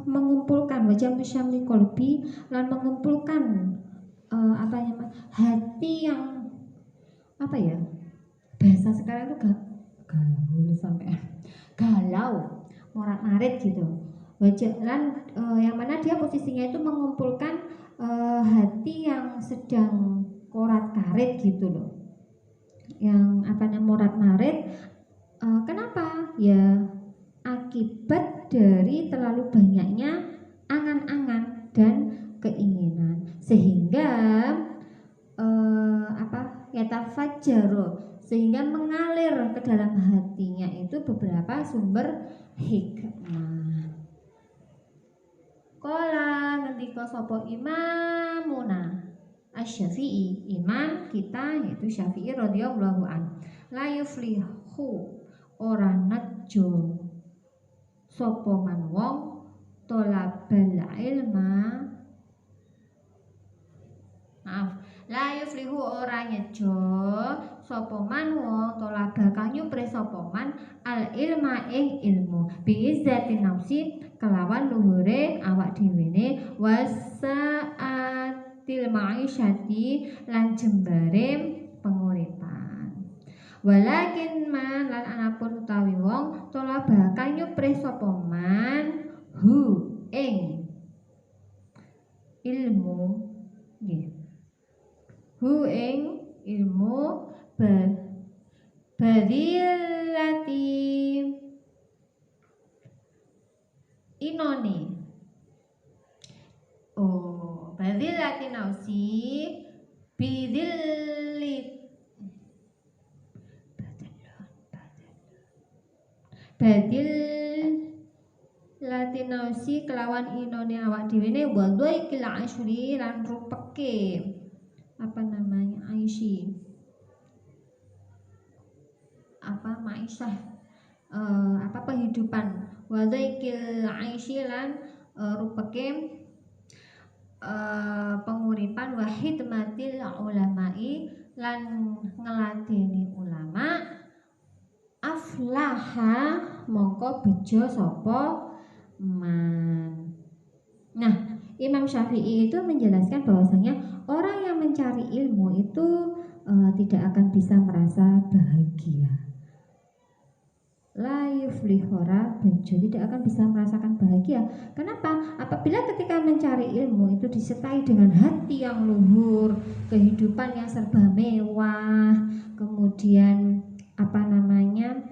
mengumpulkan wajah musyamli kolbi dan mengumpulkan hati yang bahasa sekarang itu galau, morat-marit gitu. Wajalan yang mana dia posisinya itu mengumpulkan hati yang sedang korat-karit gitu loh. Yang morat-marit. Kenapa? Ya akibat dari terlalu banyaknya angan-angan dan keinginan, sehingga yatafajjaro, sehingga mengalir ke dalam hatinya itu beberapa sumber hikmah. Qala ngendika sapa imamuna Asy-Syafi'i, imam kita yaitu Syafi'i radhiyallahu an, la yuflihu ora nejo sapa man wong tolabal ilma la yuflihu ora nyejo sapa man wong tolaba kang nyupre sapa man al ilma ing ilmu bi izzati nafsi kelawan luhure awak dhewene wasaatil ma'isyati lan jembare penguripan. Walakin man lan anapun utawi wong tolaba kang nyupre sapa man hu ing ilmu nggih hu ing ilmu badilati inoni badilati nausi bidillit badil latinausi kelawan inone awak dhewe ne wa dhaikil asyri lan rupeke apa namanya aisy apa maisah apa kehidupan wa dhaikil aisy lan rupeke penguripan wahid matil ulamai lan ngeladeni ulama aflaha mongko bejo sapa man. Nah, Imam Syafi'i itu menjelaskan bahwasanya orang yang mencari ilmu itu tidak akan bisa merasa bahagia. La yuflihora bejo, tidak akan bisa merasakan bahagia. Kenapa? Apabila ketika mencari ilmu itu disertai dengan hati yang luhur, kehidupan yang serba mewah, kemudian apa namanya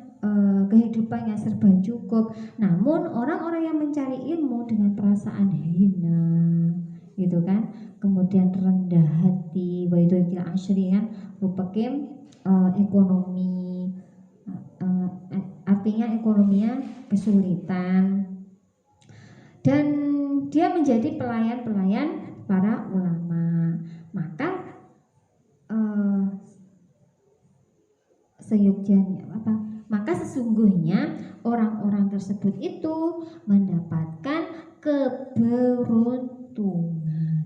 kehidupan yang serba cukup. Namun orang-orang yang mencari ilmu dengan perasaan hina, gitu kan, kemudian rendah hati, waitu asyri kan, rupakem ekonomi, artinya ekonominya kesulitan, dan dia menjadi pelayan-pelayan para ulama, maka maka sesungguhnya orang-orang tersebut itu mendapatkan keberuntungan.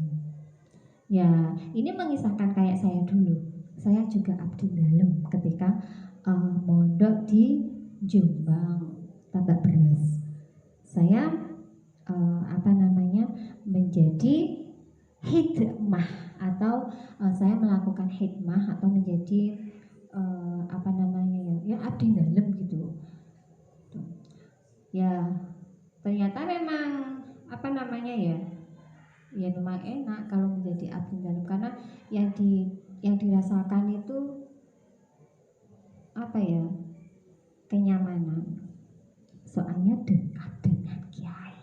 Ya, ini mengisahkan kayak saya dulu. Saya juga abdi dalem ketika mondok di Jombang, Tabak Beras. Saya menjadi hikmah atau saya melakukan hikmah atau menjadi abdi dalem gitu. Ya, ternyata memang ya memang enak kalau menjadi abdi dalem, karena yang dirasakan itu kenyamanan, soalnya dekat dengan kiai.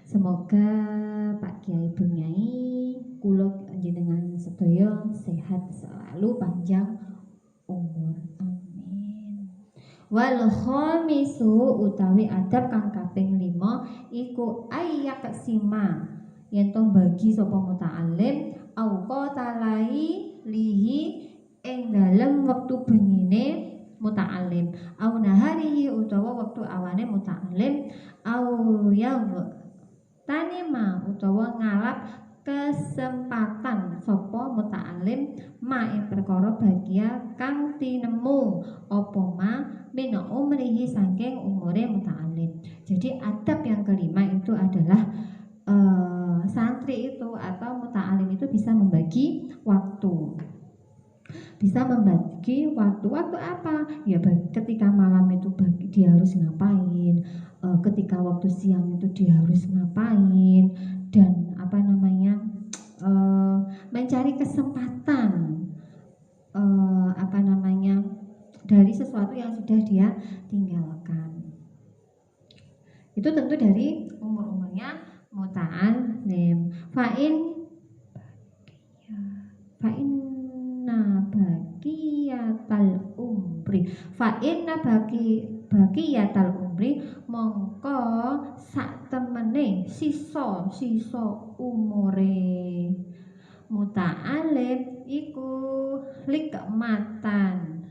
Semoga Pak Kiai Bunyai kula jenengan sedaya sehat selalu, panjang umur, amin. Wal khamisu utawi adab kang kaping 5 iku ayyak sima yen to bagi sapa muta'alim auqatalai lihi ing dalem wektu bengine muta'alim au naharihi utawa wektu awane muta'alim au tanima utawa ngalap kesempatan sapa muta'alim ma ing perkara bagia kang tinemu apa ma min umrihi saking umure muta'alim. Jadi adab yang kelima itu adalah santri itu atau muta'alim itu bisa membagi waktu. Bisa membagi waktu apa? Ya ketika malam itu dia harus ngapain, ketika waktu siang itu dia harus ngapain, dan mencari kesempatan dari sesuatu yang sudah dia tinggalkan. Itu tentu dari umur-umurnya muta'alim. Fa'in baqiyatal umri mongko sak temene sisa umure muta'alim iku likmatan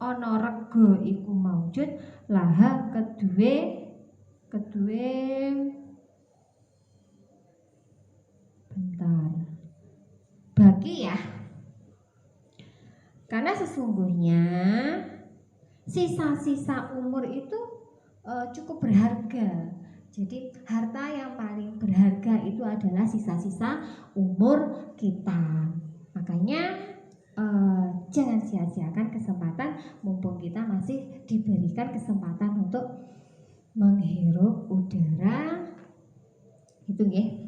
ana rega iku maujud laha kedue bagi ya, karena sesungguhnya sisa-sisa umur itu cukup berharga. Jadi harta yang paling berharga itu adalah sisa-sisa umur kita. Makanya jangan sia-siakan kesempatan mumpung kita masih diberikan kesempatan untuk menghirup udara itu nggih.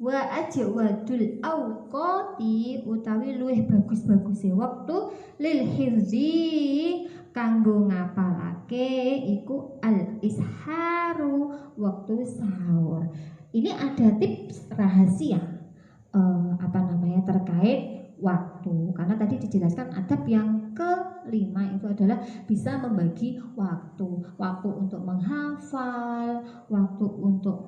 Wa ajwadul awqati utawi luwih bagus-baguse wektu lil hifzi kanggo ngapalake iku al isharu waktu sahur. Ini ada tips rahasia terkait waktu. Karena tadi dijelaskan adab yang kelima itu adalah bisa membagi waktu. Waktu untuk menghafal, waktu untuk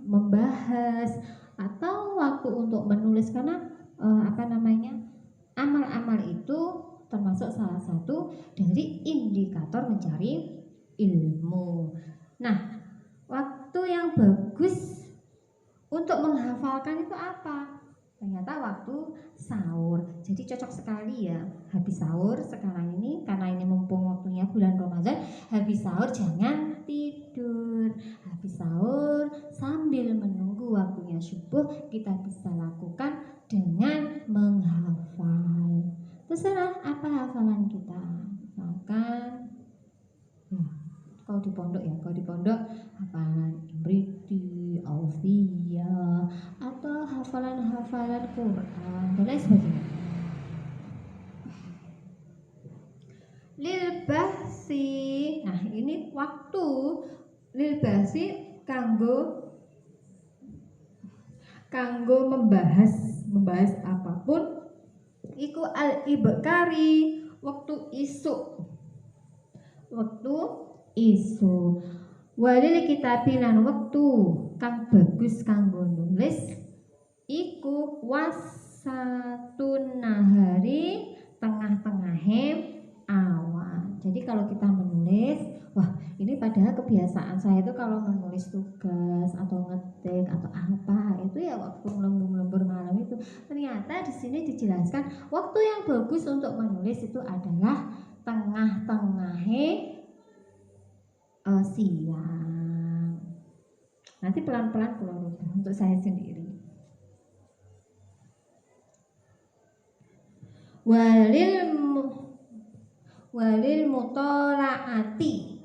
membahas, atau waktu untuk menulis. Karena amal-amal itu termasuk salah satu dari indikator mencari ilmu. Nah, waktu yang bagus untuk menghafalkan itu apa? Ternyata waktu sahur. Jadi cocok sekali ya, habis sahur sekarang ini, karena ini mumpung waktunya bulan Ramadan, habis sahur jangan tidur. Habis sahur sambil menunggu waktunya subuh, kita bisa lakukan dengan menghafal. Terserah apa hafalan kita. Misalkan kalau di pondok hafalan Imriti, Alfia, atau hafalan-hafalan Quran dan lain sebagainya. Lil bahsi. Nah, ini waktu lil bahsi kanggo membahas apapun iku al ibkari waktu isu walil kitabilan waktu kang bagus kanggo nulis iku wasatun nahari tengah-tengahe awan. Jadi kalau kita menulis, ini padahal kebiasaan saya itu kalau menulis tugas atau ngetik atau apa itu ya waktu lembur-lembur malam itu. Ternyata di sini dijelaskan waktu yang bagus untuk menulis itu adalah tengah-tengahe siang. Nanti pelan-pelan keluar untuk saya sendiri. Walil mutolaati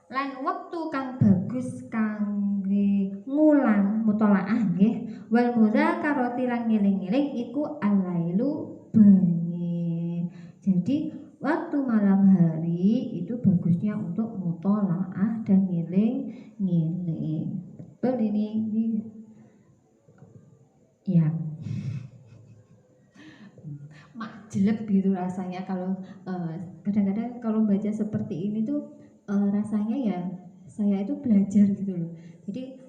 lan wektu kang bagus kangge ngulang mutolaah nggih. Wal mudzakarati lan ngiling-ngiling iku alailu bengi. Jadi waktu malam hari itu bagusnya untuk mutolaah dan ngiling-ngiling. Betul ini ya. Jelek gitu rasanya kalau kadang-kadang kalau baca seperti ini tuh rasanya ya saya itu belajar gitu loh. Jadi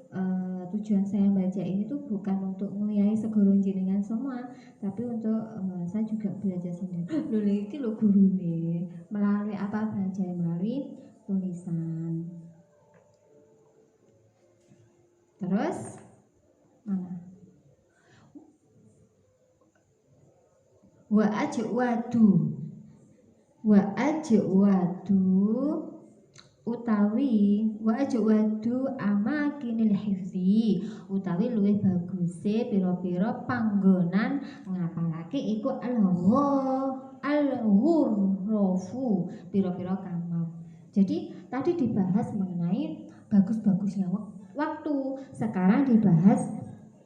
tujuan saya baca ini tuh bukan untuk nguyai segurung jenengan semua, tapi untuk saya juga belajar sendiri. Loh iki lho gurune melalui apa belajar melalui tulisan. Terus mana? Wa ajwadu utawi wa ajwadu amakinil hifzi utawi luwih baguse pira-pira panggonan ngapalake iku al-ghurrafu pira-pira kamar. Jadi tadi dibahas mengenai bagus-bagusnya waktu, sekarang dibahas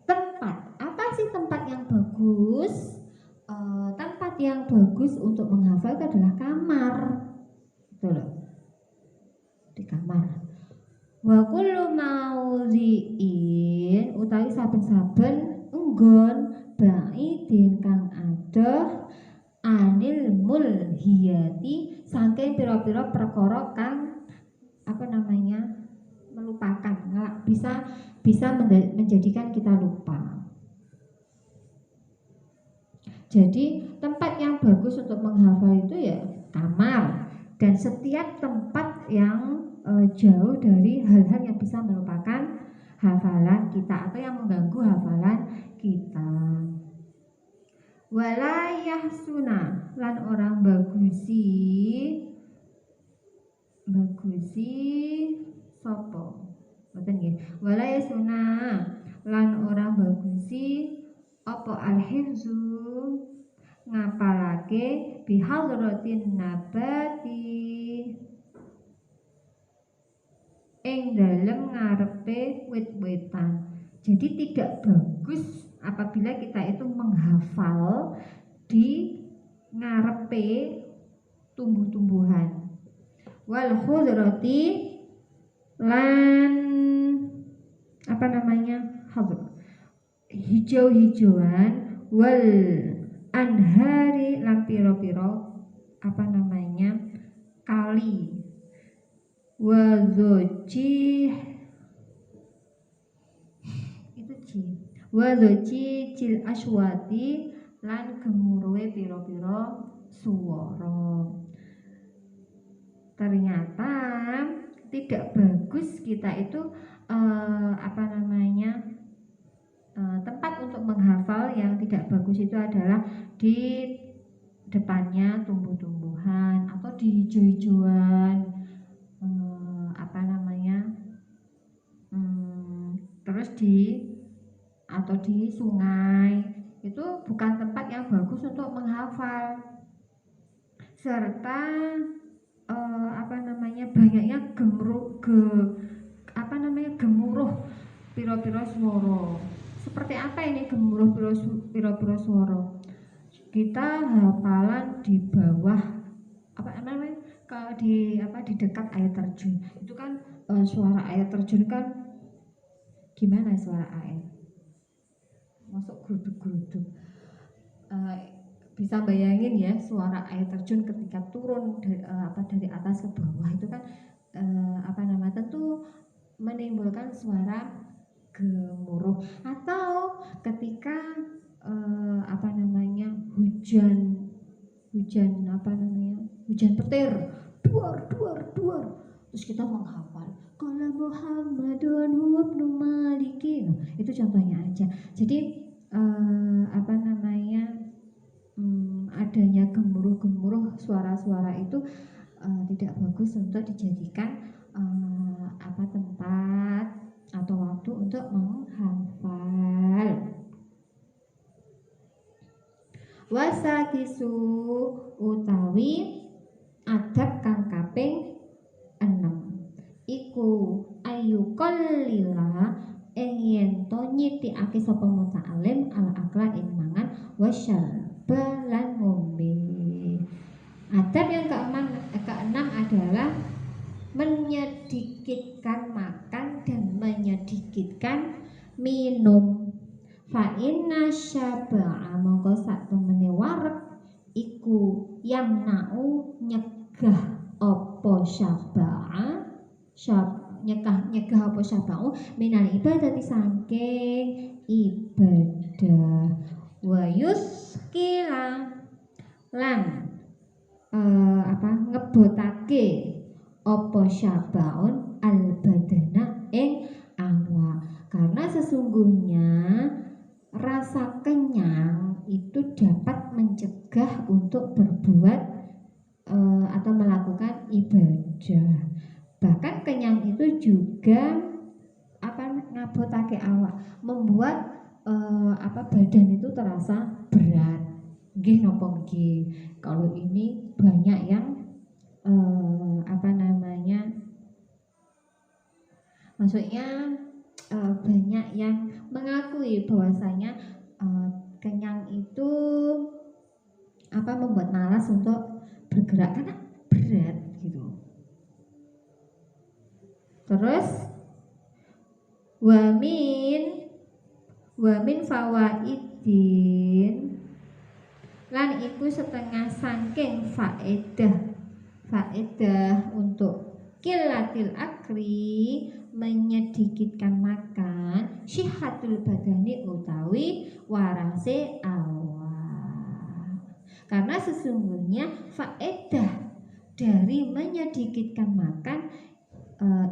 tempat. Apa sih tempat yang bagus? Tempat yang bagus untuk menghafal itu adalah kamar, betul loh, di kamar. Wa kullu mauziin utawi saben-saben enggon baidin kang adoh anil mulhiyati saking pira-pira perkara kang melupakan, bisa menjadikan kita lupa. Jadi tempat yang bagus untuk menghafal itu ya kamar, dan setiap tempat yang jauh dari hal-hal yang bisa melupakan hafalan kita atau yang mengganggu hafalan kita. Walayahsuna lan orang bagusi sopo boten nggih. Walayahsuna lan orang bagusi apa al-hifzu ngapalake bihadratin nabati ing dalem ngarepe wit-witan. Jadi tidak bagus apabila kita itu menghafal di ngarepe tumbuh-tumbuhan. Wal khudrati lan hijau-hijauan wal anhari lan piro-piro kali, wazoji itu wazoji cil aswati lan gemuruhe piro-piro suara. Ternyata tidak bagus kita itu tempat untuk menghafal yang tidak bagus itu adalah di depannya tumbuh-tumbuhan atau di hijau-hijauan, terus atau di sungai. Itu bukan tempat yang bagus untuk menghafal. Serta banyaknya gemuruh piro-piro swara. Seperti apa ini gemuruh piro-piro swara? Kita hafalan di bawah di dekat air terjun. Itu kan suara air terjun kan gimana suara air? Masuk geruduk-geruduk. Bisa bayangin ya suara air terjun ketika turun dari atas ke bawah itu kan tentu menimbulkan suara gemuruh. Atau ketika hujan petir duar terus kita menghafal qala Muhammadun huwa ibnu Maliki. Itu contohnya aja. Jadi adanya gemuruh suara-suara itu tidak bagus untuk dijadikan tempat atau waktu untuk menghafal. Wasadisu utawi adab kang kaping 6 iku ayu qallila yen to nyithikake sapa muta'alim al akla ing mangan wasyarba lan ngombe. Adab yang keenam adalah menyedikitkan makan dan menyedikitkan minum. Fa inna syaba'a mongko sak temene wareg iku yamna'u nyegah apa syaba'a nyegah apa syaba'u minal ibadati saking ibadah wa yuskila lan ngebotake apa syaba'un al badana ing awak. Karena sesungguhnya rasa kenyang itu dapat mencegah untuk berbuat atau melakukan ibadah. Bahkan kenyang itu juga ngabotake awak, membuat badan itu terasa berat. Nggih napa nggih. Kalau ini banyak yang banyak yang mengakui bahwasanya kenyang itu membuat malas untuk bergerak karena berat gitu. Terus wamin fawaidin lan iku setengah saking faedah untuk kilatil akli menyedikitkan makan syihatul badani utawi warase awak. Karena sesungguhnya faedah dari menyedikitkan makan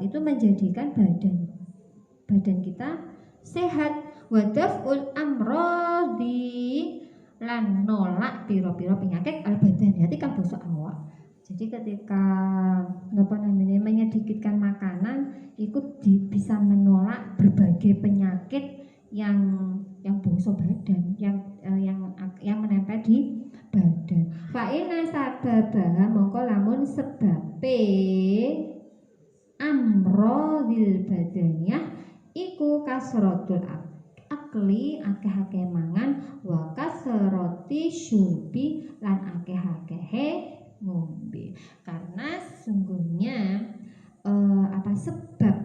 itu menjadikan badan kita sehat. Wadaful amrodi lan nolak piro-piro penyakit al badan hati kan bosok awak. Jadi ketika menyedikitkan makanan itu bisa menolak berbagai penyakit yang bosok badan, yang menempel di badan. Fa inna sababa mongko lamun sebabe amrodil badaniyah iku kasratul akli akeh-akeh mangan wa kasrati syurbi lan akeh-akehe ngombe. Karena sesungguhnya sebab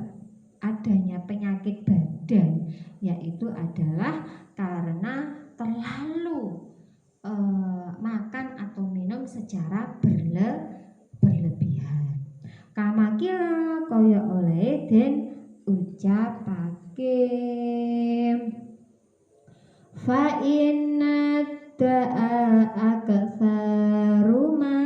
adanya penyakit badan yaitu adalah karena terlalu hakim. Fa inna da'a aktsaru ma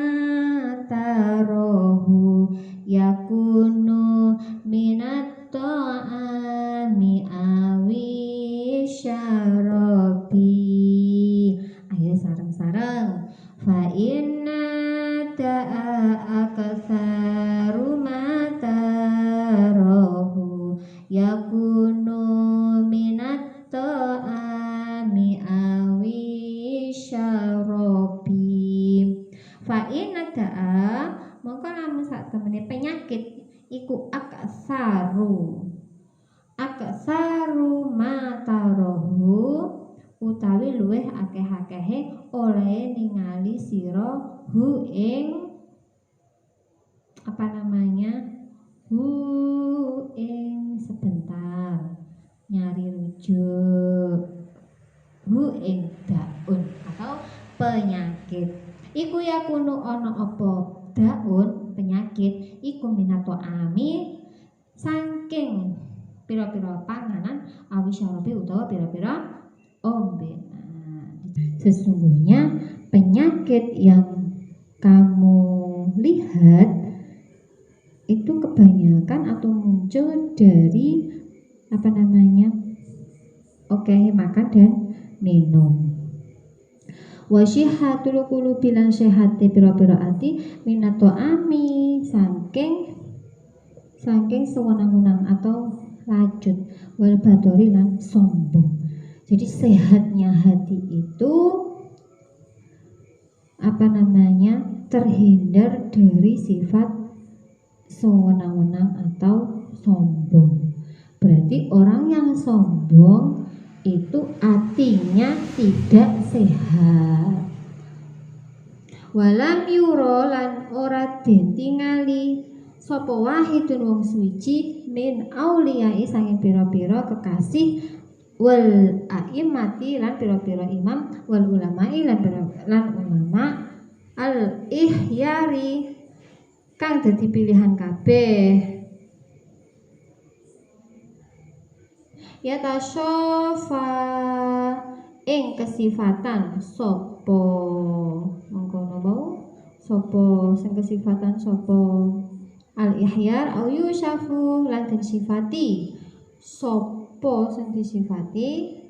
tarahu yakunu minat ta'ami awi syarabi. Ayo sareng-sareng. Fa inna da'a aktsaru ma tarahu yakunu minat ta'ami awi syarabi. Fa inna da'a mongko lamun sak temene penyakit iku aksaru matarohu utawi luweh akeh-akehe oleh ningali sira hu ing sebentar nyari rujuk hu ing daun atau penyakit iku yakunu ana apa daun penyakit iku minato ami saking pira-pira panganan awi syarabi utawa pira-pira ombenan. Sesungguhnya penyakit yang kamu lihat itu kebanyakan atau muncul dari makan dan minum. Wasyihatul qulubi lan sehate pira-pira ati minato ami saking sewenang-wenang atau lacut wal badori lan sombong. Jadi sehatnya hati itu terhindar dari sifat sewenang-wenang atau sombong. Berarti orang yang sombong itu hatinya tidak sehat. Walam yuro lan ora den tingali sapa wahidun wong suci min auliyai sanging pira-pira kekasih wal a'immati lan pira-pira imam wal ulama'i lan ulama al ihyari kang dadi pilihan kabeh ya tasyafa ing kesifatan sapa mengkono mau sapa sing kesifatan sapa al ihyar au yushafu lan den sifati sapa sing disifati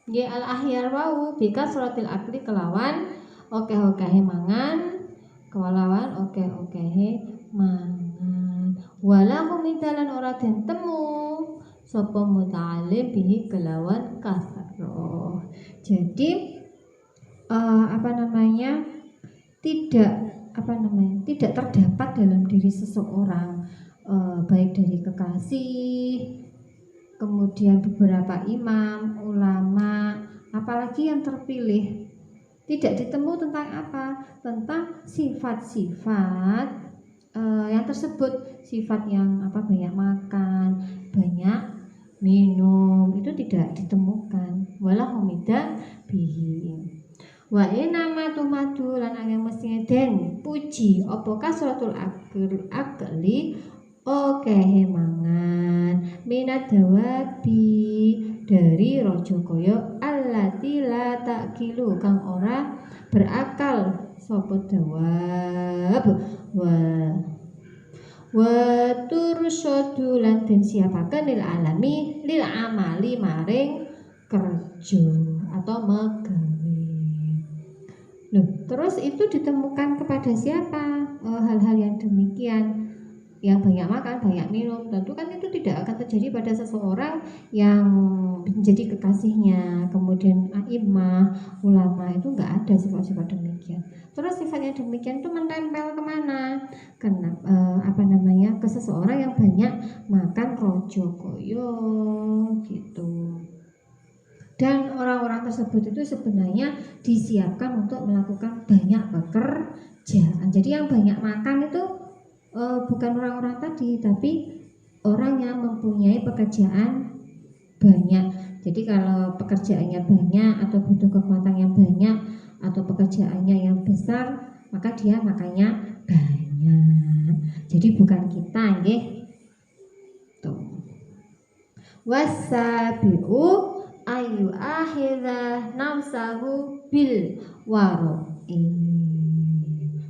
ya al ahyar wau bika suratil akli kelawan oke-okehe mangan kelawan oke-okehe mangan wala humidalan ora den temu sapa muta'alim bihi kelawan kasroh. Jadi tidak terdapat dalam diri seseorang baik dari kekasih kemudian beberapa imam, ulama, apalagi yang terpilih tidak ditemu tentang apa? Tentang sifat-sifat yang tersebut, sifat yang banyak makan, banyak minum, itu tidak ditemukan. Wala humida bihi. Wa inama tumadu lan angin mestinya den puji apa kasratul akli okehe mangan minat dawabi dari rojo koyo allati la takilu kang ora berakal sapa dawab wa tursyadu lan den siapaken lil amali maring kerja atau megawe. Loh, terus itu ditemukan kepada siapa? Hal-hal yang demikian yang banyak makan, banyak minum, tentu kan itu tidak akan terjadi pada seseorang yang menjadi kekasihnya. Kemudian a'immah, ulama itu nggak ada sifat-sifat demikian. Terus sifat yang demikian itu menempel kemana? Ke seseorang yang banyak makan rojo koyo gitu. Dan orang-orang tersebut itu sebenarnya disiapkan untuk melakukan banyak pekerjaan. Jadi yang banyak makan itu bukan orang-orang tadi, tapi orang yang mempunyai pekerjaan banyak. Jadi kalau pekerjaannya banyak atau butuh kekuatan yang banyak atau pekerjaannya yang besar, maka dia makannya banyak. Jadi bukan kita nggih. Tuh. Wasabi'u ayu akhidha nafsahu bil waro'i.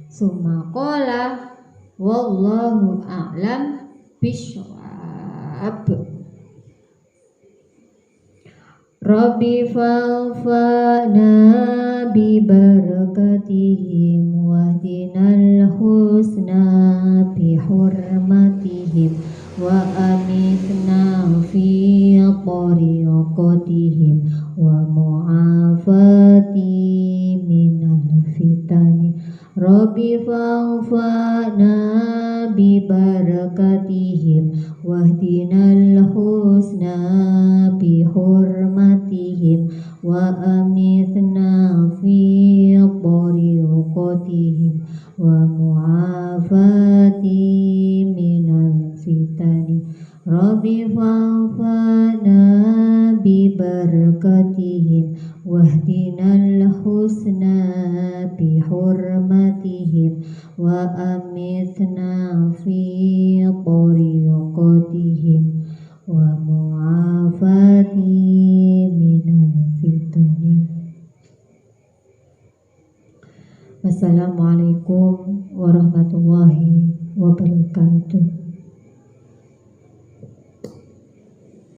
Summa qala wallahu a'lam bishawab. Rabbi fa'fana bi barakatihim wahdinal husna bi hurmatihim wa amitna fi tariqatihim wa mu'afati minal fitani. Rabbi fa'fana bi barakatihim wahdinal husna bi hurmatihim wa amitna fi tariqatihim wa mu'afati minal fitani. Rabbi fa'fana bi barakatihim wahdinal husna bi hurmatihim wa amitna fi tariqatihim wa mu'afati minal fitani. Wassalamualaikum warahmatullahi wabarakatuh.